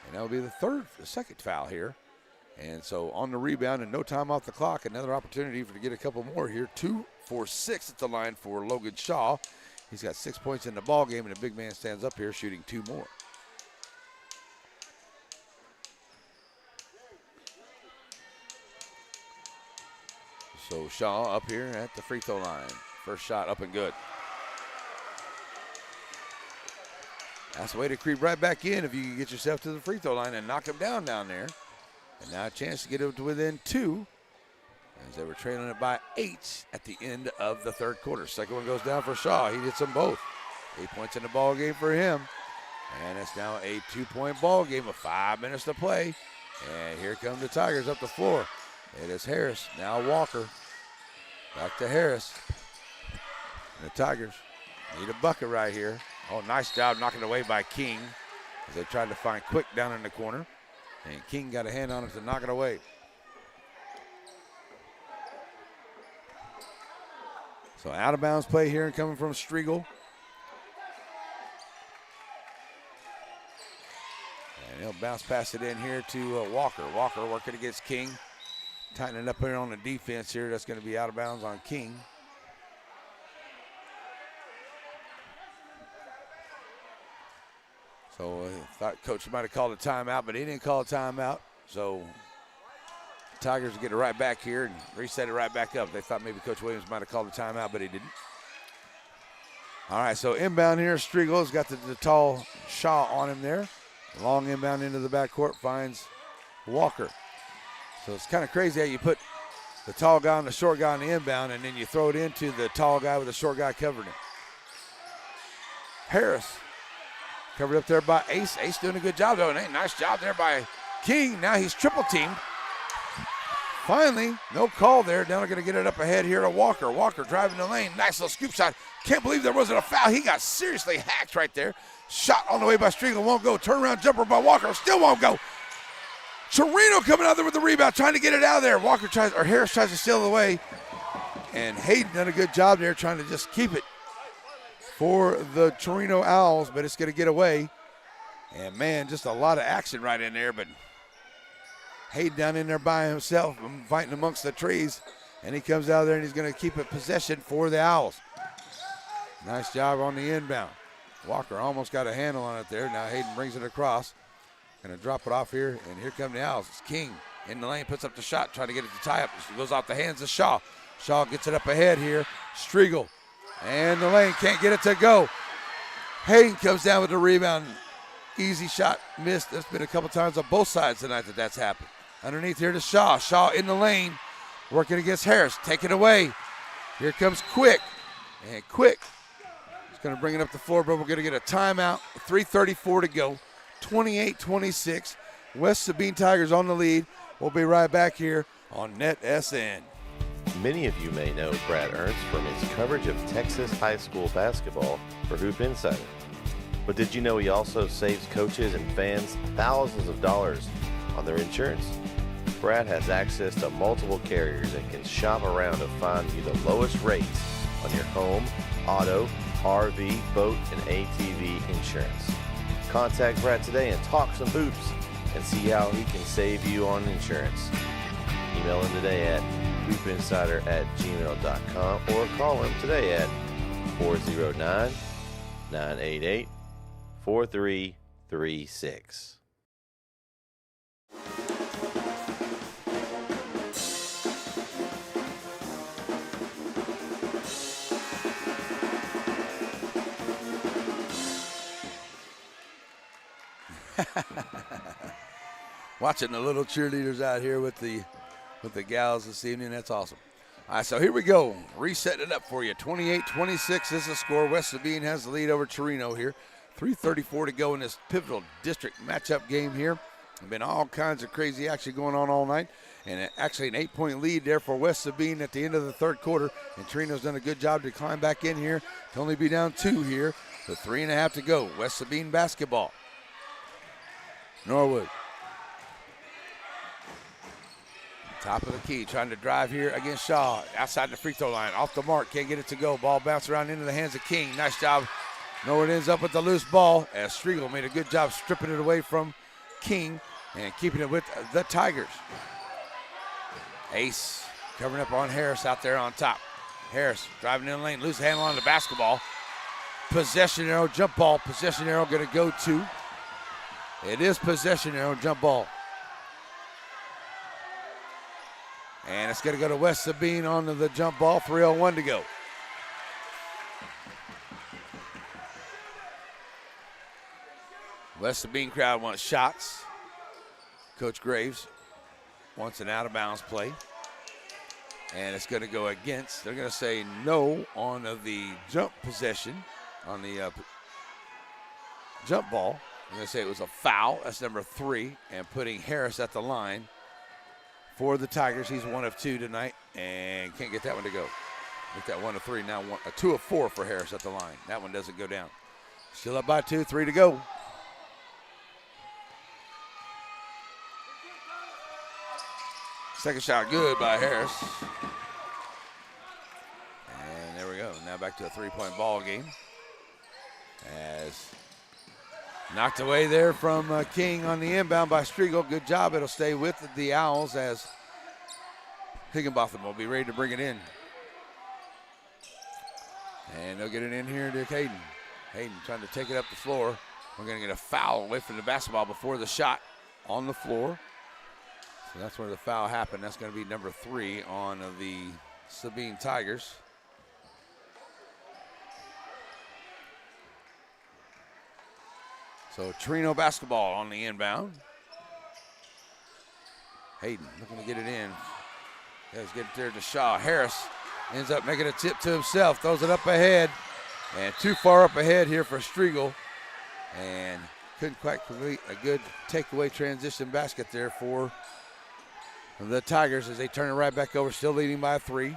And that will be the second foul here. And so on the rebound and no time off the clock, another opportunity to get a couple more here. 2 for 6 at the line for Logan Shaw. He's got 6 points in the ball game, and the big man stands up here shooting 2 more. So Shaw up here at the free throw line. First shot up and good. That's the way to creep right back in if you can get yourself to the free throw line and knock him down there. And now a chance to get it to within 2 as they were trailing it by 8 at the end of the third quarter. Second one goes down for Shaw. He hits them both. 8 points in the ball game for him. And it's now a 2-point ball game with 5 minutes to play. And here come the Tigers up the floor. It is Harris, now Walker. Back to Harris. And the Tigers need a bucket right here. Oh, nice job knocking away by King as they tried to find Quick down in the corner. And King got a hand on it to knock it away. So out of bounds play here coming from Striegel. And he'll bounce pass it in here to Walker. Walker working against King. Tightening up here on the defense here. That's going to be out of bounds on King. So I thought Coach might have called a timeout, but he didn't call a timeout. So the Tigers get it right back here and reset it right back up. They thought maybe Coach Williams might have called a timeout, but he didn't. All right, so inbound here, Striegel's got the tall Shaw on him there. Long inbound into the backcourt, finds Walker. So it's kind of crazy how you put the tall guy and the short guy on the inbound, and then you throw it into the tall guy with the short guy covering him. Harris covered up there by Ace. Ace doing a good job, though. Nice job there by King. Now he's triple teamed. Finally, no call there. Now they're going to get it up ahead here to Walker. Walker driving the lane. Nice little scoop shot. Can't believe there wasn't a foul. He got seriously hacked right there. Shot on the way by Striegel. Won't go. Turnaround jumper by Walker. Still won't go. Chireno coming out there with the rebound, trying to get it out of there. Harris tries to steal it away. And Hayden done a good job there trying to just keep it for the Chireno Owls, but it's going to get away. And, man, just a lot of action right in there, but Hayden down in there by himself, fighting amongst the trees, and he comes out there and he's going to keep it possession for the Owls. Nice job on the inbound. Walker almost got a handle on it there. Now Hayden brings it across. Going to drop it off here, and here come the Owls. It's King in the lane, puts up the shot, trying to get it to tie up. It goes off the hands of Shaw. Shaw gets it up ahead here. Striegel. And the lane can't get it to go. Hayden comes down with the rebound. Easy shot, missed. There's been a couple times on both sides tonight that's happened. Underneath here to Shaw. Shaw in the lane, working against Harris. Take it away. Here comes Quick. And Quick is going to bring it up the floor, but we're going to get a timeout. 3:34 to go. 28-26. West Sabine Tigers on the lead. We'll be right back here on NetSN. Many of you may know Brad Ernst from his coverage of Texas high school basketball for Hoop Insider. But did you know he also saves coaches and fans thousands of dollars on their insurance? Brad has access to multiple carriers and can shop around to find you the lowest rates on your home, auto, RV, boat, and ATV insurance. Contact Brad today and talk some hoops and see how he can save you on insurance. Email him today at hoopinsider@gmail.com or call him today at 409-988-4336. Watching the little cheerleaders out here with the gals this evening. That's awesome. All right, so here we go. Resetting it up for you. 28-26 is the score. West Sabine has the lead over Chireno here. 3:34 to go in this pivotal district matchup game here. There's been all kinds of crazy action going on all night. And actually an 8-point lead there for West Sabine at the end of the third quarter. And Chireno's done a good job to climb back in here to only be down 2 here. With 3.5 to go. West Sabine basketball. Norwood. Top of the key, trying to drive here against Shaw. Outside the free throw line, off the mark, can't get it to go. Ball bounced around into the hands of King. Nice job. Norwood ends up with the loose ball as Striegel made a good job stripping it away from King and keeping it with the Tigers. Ace covering up on Harris out there on top. Harris driving in the lane, loose handle on the basketball. Possession arrow, jump ball. Possession arrow going to go to. It is possession arrow, jump ball. And it's going to go to West Sabine on the jump ball. 3:01 to go. West Sabine crowd wants shots. Coach Graves wants an out-of-bounds play. And it's going to go against. They're going to say no on the jump possession, on the jump ball. They're going to say it was a foul. That's number 3. And putting Harris at the line for the Tigers. He's 1 of 2 tonight and can't get that one to go. Get that 1 of 3. Now 2 of 4 for Harris at the line. That one doesn't go down. Still up by 2, 3 to go. Second shot good by Harris. And there we go. Now back to a 3-point ball game. As knocked away there from King on the inbound by Striegel. Good job. It'll stay with the Owls as Higginbotham will be ready to bring it in. And they'll get it in here to Hayden. Hayden trying to take it up the floor. We're going to get a foul away from the basketball before the shot on the floor. So that's where the foul happened. That's going to be number 3 on the Sabine Tigers. So Chireno basketball on the inbound. Hayden looking to get it in. Let's get it there to Shaw. Harris ends up making a tip to himself. Throws it up ahead. And too far up ahead here for Striegel. And couldn't quite complete a good takeaway transition basket there for the Tigers as they turn it right back over. Still leading by 3.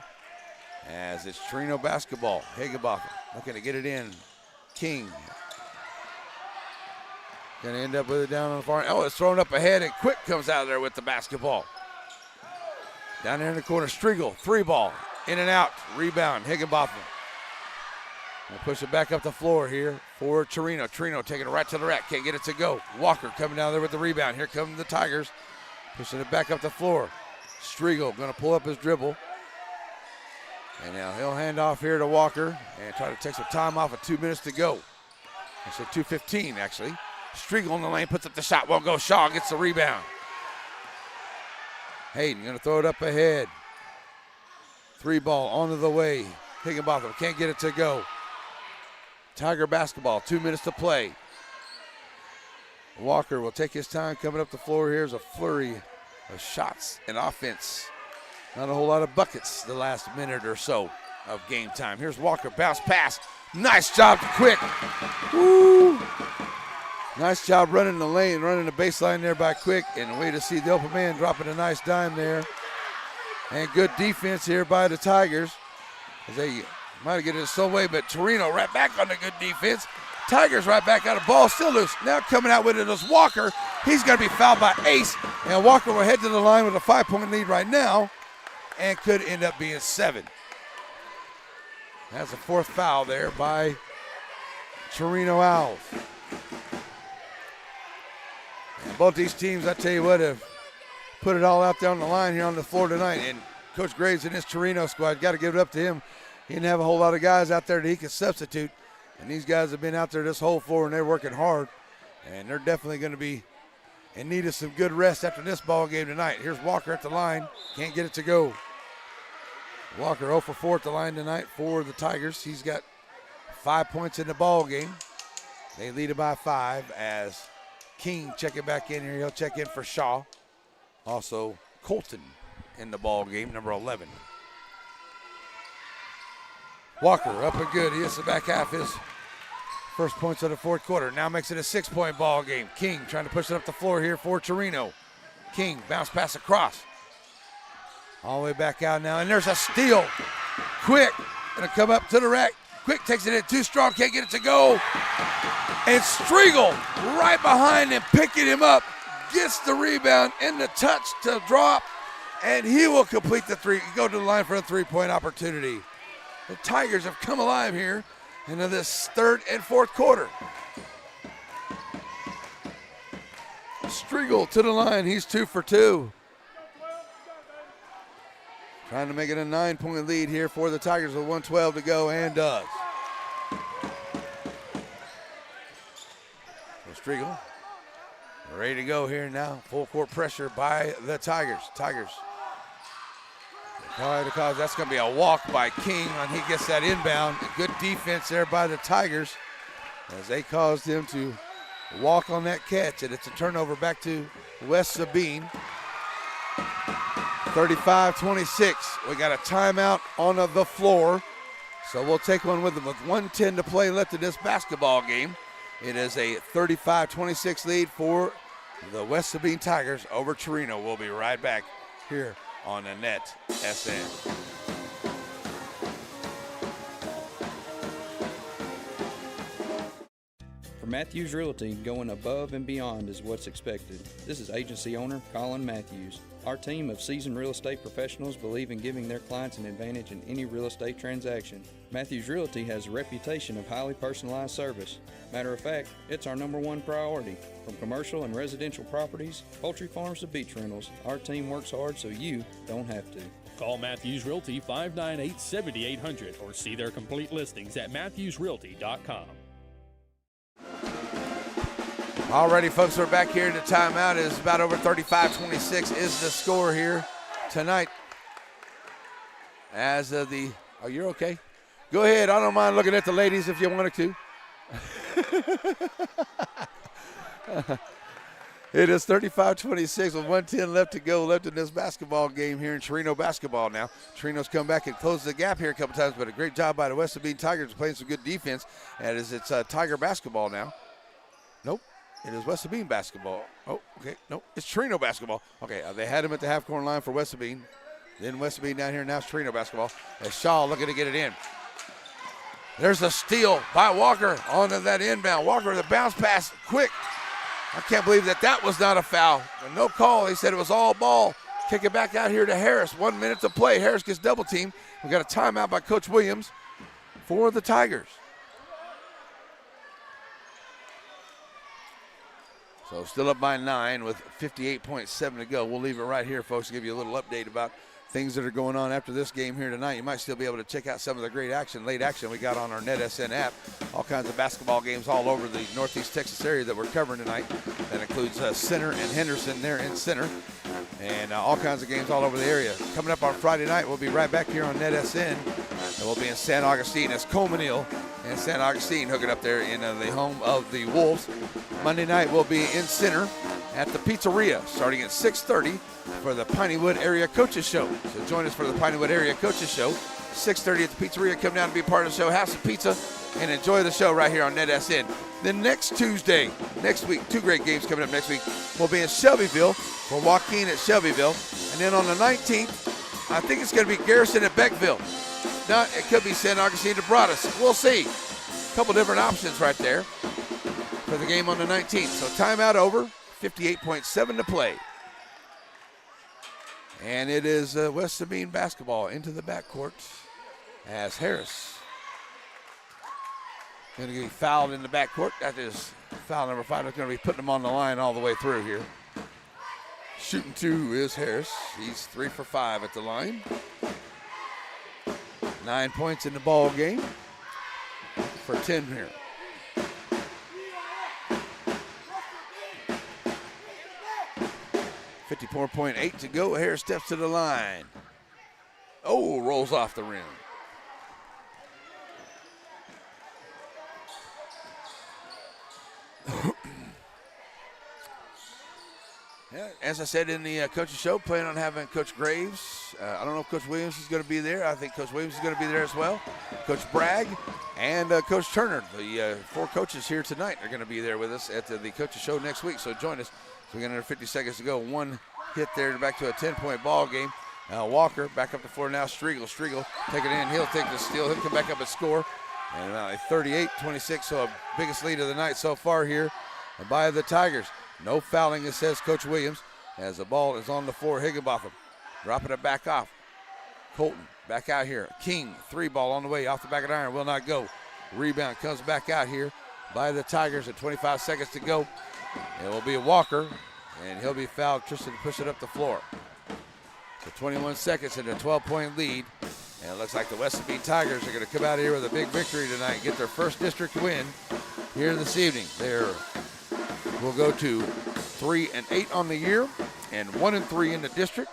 As it's Chireno basketball. Higginbotham looking to get it in. King. Going to end up with it down on the far end. Oh, it's thrown up ahead, and Quick comes out of there with the basketball. Down there in the corner, Striegel, 3 ball, in and out, rebound, Higginbotham. We'll push it back up the floor here for Chireno. Chireno taking it right to the rack, can't get it to go. Walker coming down there with the rebound. Here come the Tigers, pushing it back up the floor. Striegel going to pull up his dribble. And now he'll hand off here to Walker and try to take some time off with 2 minutes to go. I said 2:15 actually. Striegel in the lane, puts up the shot, won't go. Shaw gets the rebound. Hayden going to throw it up ahead. 3 ball onto the way. Higginbotham can't get it to go. Tiger basketball, 2 minutes to play. Walker will take his time coming up the floor. Here's a flurry of shots and offense. Not a whole lot of buckets the last minute or so of game time. Here's Walker, bounce pass. Nice job to Quick. Woo! Nice job running the lane, running the baseline there by Quick. And a way to see the open man dropping a nice dime there. And good defense here by the Tigers. As they might have get it some way, but Chireno right back on the good defense. Tigers right back out of ball, still loose. Now coming out with it is Walker. He's going to be fouled by Ace. And Walker will head to the line with a 5-point lead right now and could end up being 7. That's a 4th foul there by Chireno Owls. And both these teams, I tell you what, have put it all out there on the line here on the floor tonight. And Coach Graves and his Chireno squad. Got to give it up to him. He didn't have a whole lot of guys out there that he could substitute. And these guys have been out there this whole floor, and they're working hard. And they're definitely going to be in need of some good rest after this ball game tonight. Here's Walker at the line. Can't get it to go. Walker 0 for 4 at the line tonight for the Tigers. He's got 5 points in the ball game. They lead it by 5 as King checking back in here. He'll check in for Shaw. Also, Colton in the ball game, number 11. Walker up and good. He hits the back half. His first points of the fourth quarter. Now makes it a 6-point ball game. King trying to push it up the floor here for Chireno. King bounce pass across. All the way back out now, and there's a steal. Quick, gonna come up to the rack. Quick takes it in too strong, can't get it to go. And Striegel right behind him, picking him up, gets the rebound and the touch to drop, and he will complete the three. Go to the line for a 3-point opportunity. The Tigers have come alive here into this third and fourth quarter. Striegel to the line, he's 2 for 2. Trying to make it a 9-point lead here for the Tigers with 1:12 to go, and does. So Striegel ready to go here now. Full court pressure by the Tigers. Because that's going to be a walk by King when he gets that inbound. Good defense there by the Tigers as they caused him to walk on that catch, and it's a turnover back to West Sabine. 35-26. We got a timeout on the floor, so we'll take one with them. With 1:10 to play left in this basketball game, it is a 35-26 lead for the West Sabine Tigers over Chireno. We'll be right back here on the Net SN. For Matthews Realty, going above and beyond is what's expected. This is agency owner Colin Matthews. Our team of seasoned real estate professionals believe in giving their clients an advantage in any real estate transaction. Matthews Realty has a reputation of highly personalized service. Matter of fact, it's our #1 priority. From commercial and residential properties, poultry farms to beach rentals, our team works hard so you don't have to. Call Matthews Realty 598-7800 or see their complete listings at matthewsrealty.com. Alrighty, folks, we're back here. The timeout is about over. 35-26 is the score here tonight. As of the, oh, you're okay? Go ahead. I don't mind looking at the ladies if you wanted to. It is 35-26 with 1:10 left to go left in this basketball game here in Chireno basketball now. Chireno's come back and closed the gap here a couple times, but a great job by the West Sabine Tigers playing some good defense. And it's Tiger basketball now. Nope. It is West Sabine basketball. Oh, okay. Nope. It's Chireno basketball. Okay, they had him at the half-court line for West Sabine. Then West Sabine down here. Now it's Chireno basketball. As Shaw looking to get it in. There's a steal by Walker onto that inbound. Walker, the bounce pass, quick. I can't believe that was not a foul. No call. He said it was all ball. Kick it back out here to Harris. 1 minute to play. Harris gets double teamed. We got a timeout by Coach Williams for the Tigers. So still up by 9 with 58.7 to go. We'll leave it right here, folks, to give you a little update about things that are going on after this game here tonight. You might still be able to check out some of the great action, late action we got on our NetSN app. All kinds of basketball games all over the Northeast Texas area that we're covering tonight. That includes Center and Henderson there in Center. And all kinds of games all over the area. Coming up on Friday night, we'll be right back here on NetSN. And we'll be in San Augustine as Coleman Hill and San Augustine hooking up there in the home of the Wolves. Monday night we'll be in Center at the Pizzeria starting at 6:30 for the Pineywood Area Coaches Show. So join us for the Pineywood Area Coaches Show. 6:30 at the Pizzeria. Come down to be a part of the show, have some pizza, and enjoy the show right here on NetSN. Then next Tuesday, next week, 2 great games coming up next week. We'll be in Shelbyville for Joaquin at Shelbyville. And then on the 19th, I think it's going to be Garrison at Beckville. Not, it could be San Augustine to Broadus. We'll see. A couple different options right there for the game on the 19th. So timeout over, 58.7 to play. And it is West Sabine basketball into the backcourt as Harris going to get fouled in the backcourt. That is foul number 5. That's going to be putting them on the line all the way through here. Shooting 2 is Harris. He's 3 for 5 at the line. 9 points in the ball game for 10 here. .8 to go. Harris steps to the line. Oh, rolls off the rim. Yeah, as I said in the coach's show, planning on having Coach Graves. I don't know if Coach Williams is going to be there. I think Coach Williams is going to be there as well. Coach Bragg and Coach Turner. The 4 coaches here tonight are going to be there with us at the coach's show next week. So join us. So we got another 50 seconds to go. 1 hit there back to a 10-point ball game. Walker back up the floor now. Striegel take it in. He'll take the steal. He'll come back up and score. And a 38-26, so a biggest lead of the night so far here by the Tigers. No fouling, it says Coach Williams, as the ball is on the floor. Higginbotham dropping it back off. Colton back out here. King, 3 ball on the way off the back of the iron, will not go. Rebound comes back out here by the Tigers at 25 seconds to go. It will be a Walker, and he'll be fouled. Tristan to push it up the floor. So 21 seconds and a 12-point lead. And it looks like the West Sabine Tigers are going to come out here with a big victory tonight and get their first district win here this evening. We'll go to 3-8 on the year and 1-3 in the district.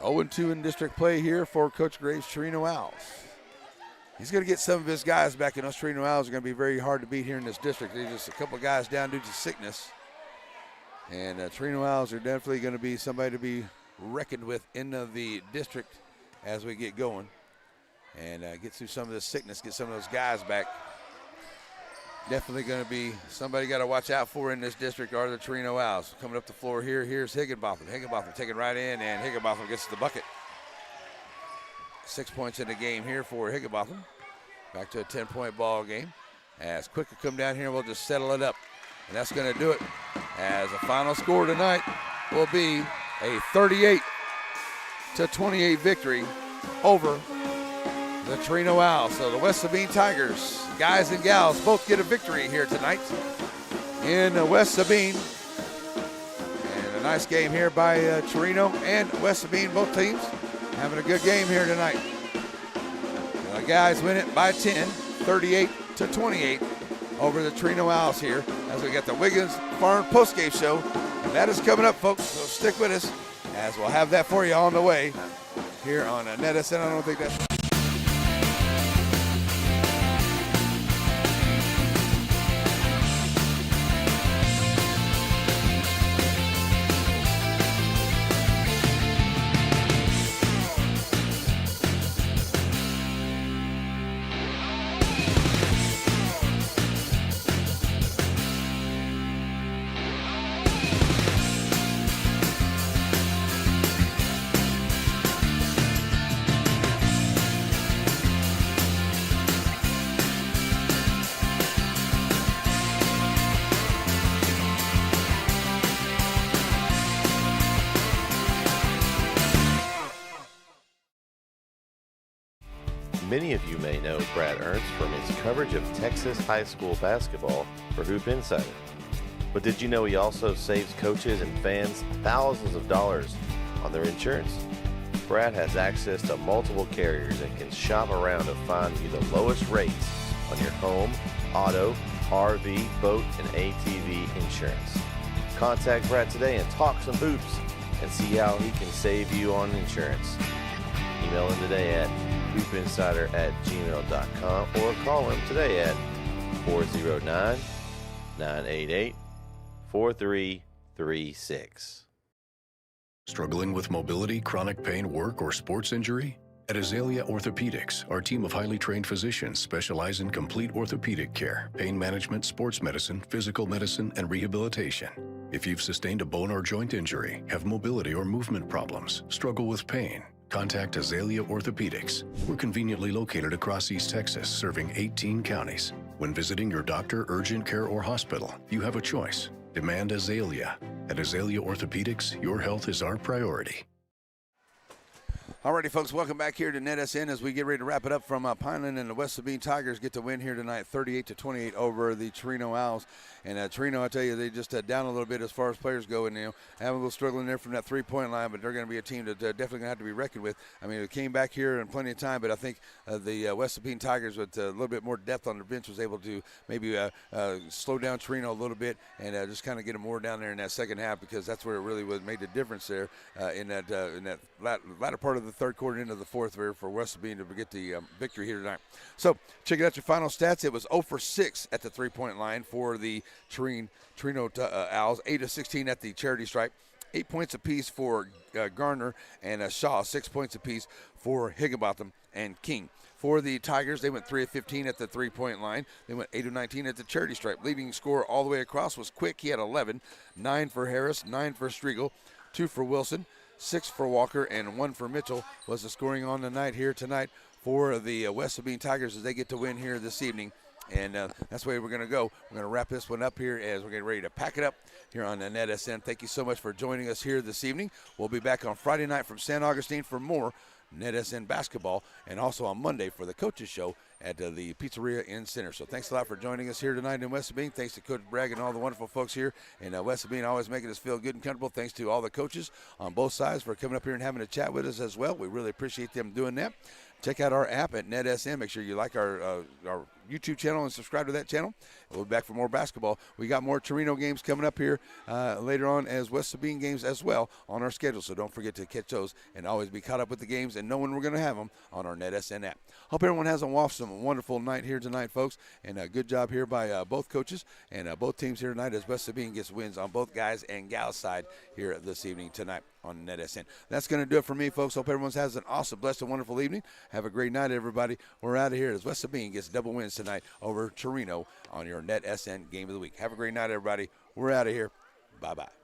0-2 in district play here for Coach Graves' Chireno Owls. He's going to get some of his guys back, and those Chireno Owls are going to be very hard to beat here in this district. There's just a couple of guys down due to sickness. And Chireno Owls are definitely going to be somebody to be reckoned with in the district as we get going. And get through some of this sickness, get some of those guys back. Definitely going to be somebody got to watch out for in this district are the Chireno Owls. Coming up the floor here, here's Higginbotham. Higginbotham taking right in, and Higginbotham gets the bucket. 6 points in the game here for Higginbotham. Back to a 10-point ball game. As Quick will come down here, we'll just settle it up. And that's going to do it. As a final score tonight will be a 38-28 victory over the Chireno Owls. So the West Sabine Tigers, guys and gals, both get a victory here tonight in West Sabine. And a nice game here by Chireno and West Sabine, both teams having a good game here tonight. The guys win it by 10, 38-28 over the Chireno Owls here as we get the Wiggins Farm postgame show. And that is coming up, folks, so stick with us as we'll have that for you on the way here on Netison. I don't think that's... Many of you may know Brad Ernst from his coverage of Texas high school basketball for Hoop Insider. But did you know he also saves coaches and fans thousands of dollars on their insurance? Brad has access to multiple carriers and can shop around to find you the lowest rates on your home, auto, RV, boat, and ATV insurance. Contact Brad today and talk some hoops and see how he can save you on insurance. Email him today at hoopinsider@gmail.com or call him today at 409-988-4336. Struggling with mobility, chronic pain, work, or sports injury? At Azalea Orthopedics, our team of highly trained physicians specialize in complete orthopedic care, pain management, sports medicine, physical medicine, and rehabilitation. If you've sustained a bone or joint injury, have mobility or movement problems, struggle with pain, contact Azalea Orthopedics. We're conveniently located across East Texas, serving 18 counties. When visiting your doctor, urgent care, or hospital, you have a choice. Demand Azalea. At Azalea Orthopedics, your health is our priority. Alrighty, folks, welcome back here to NetSN as we get ready to wrap it up from Pineland, and the West Sabine Tigers get to win here tonight 38-28 over the Chireno Owls. And Chireno, I tell you, they just down a little bit as far as players go, and having a little struggling there from that three-point line, but they're going to be a team that definitely going to have to be reckoned with. I mean, it came back here in plenty of time, but I think the West Sabine Tigers with a little bit more depth on their bench was able to maybe slow down Chireno a little bit and just kind of get them more down there in that second half, because that's where it really made the difference there in that latter part of the third quarter into the fourth there for West Sabine to get the victory here tonight. So check out your final stats. It was 0 for 6 at the three-point line for the Chireno Owls, 8 of 16 at the charity stripe. 8 points apiece for Garner and Shaw, 6 points apiece for Higginbotham and King. For the Tigers, they went 3 of 15 at the three-point line. They went 8 of 19 at the charity stripe. Leading scorer all the way across was Quick. He had 11, 9 for Harris, 9 for Striegel, 2 for Wilson, 6 for Walker, and 1 for Mitchell was the scoring on the night here tonight for the West Sabine Tigers as they get to win here this evening. And that's the way we're going to go. We're going to wrap this one up here as we're getting ready to pack it up here on the NetSN. Thank you so much for joining us here this evening. We'll be back on Friday night from San Augustine for more NetSN basketball, and also on Monday for the coaches show at the Pizzeria in Center. So thanks a lot for joining us here tonight in West Sabine. Thanks to Coach Bragg and all the wonderful folks here in West Sabine, always making us feel good and comfortable. Thanks to all the coaches on both sides for coming up here and having a chat with us as well. We really appreciate them doing that. Check out our app at NetSN. Make sure you like our YouTube channel and subscribe to that channel. We'll be back for more basketball. We got more Chireno games coming up here later on, as West Sabine games as well on our schedule. So don't forget to catch those and always be caught up with the games and know when we're going to have them on our NetSN app. Hope everyone has a wonderful night here tonight, folks. And a good job here by both coaches and both teams here tonight as West Sabine gets wins on both guys and gals side here this evening tonight on NetSN. That's going to do it for me, folks. Hope everyone has an awesome, blessed, and wonderful evening. Have a great night, everybody. We're out of here as West Sabine gets double wins tonight over Chireno on your NetSN Game of the Week. Have a great night, everybody. We're out of here. Bye-bye.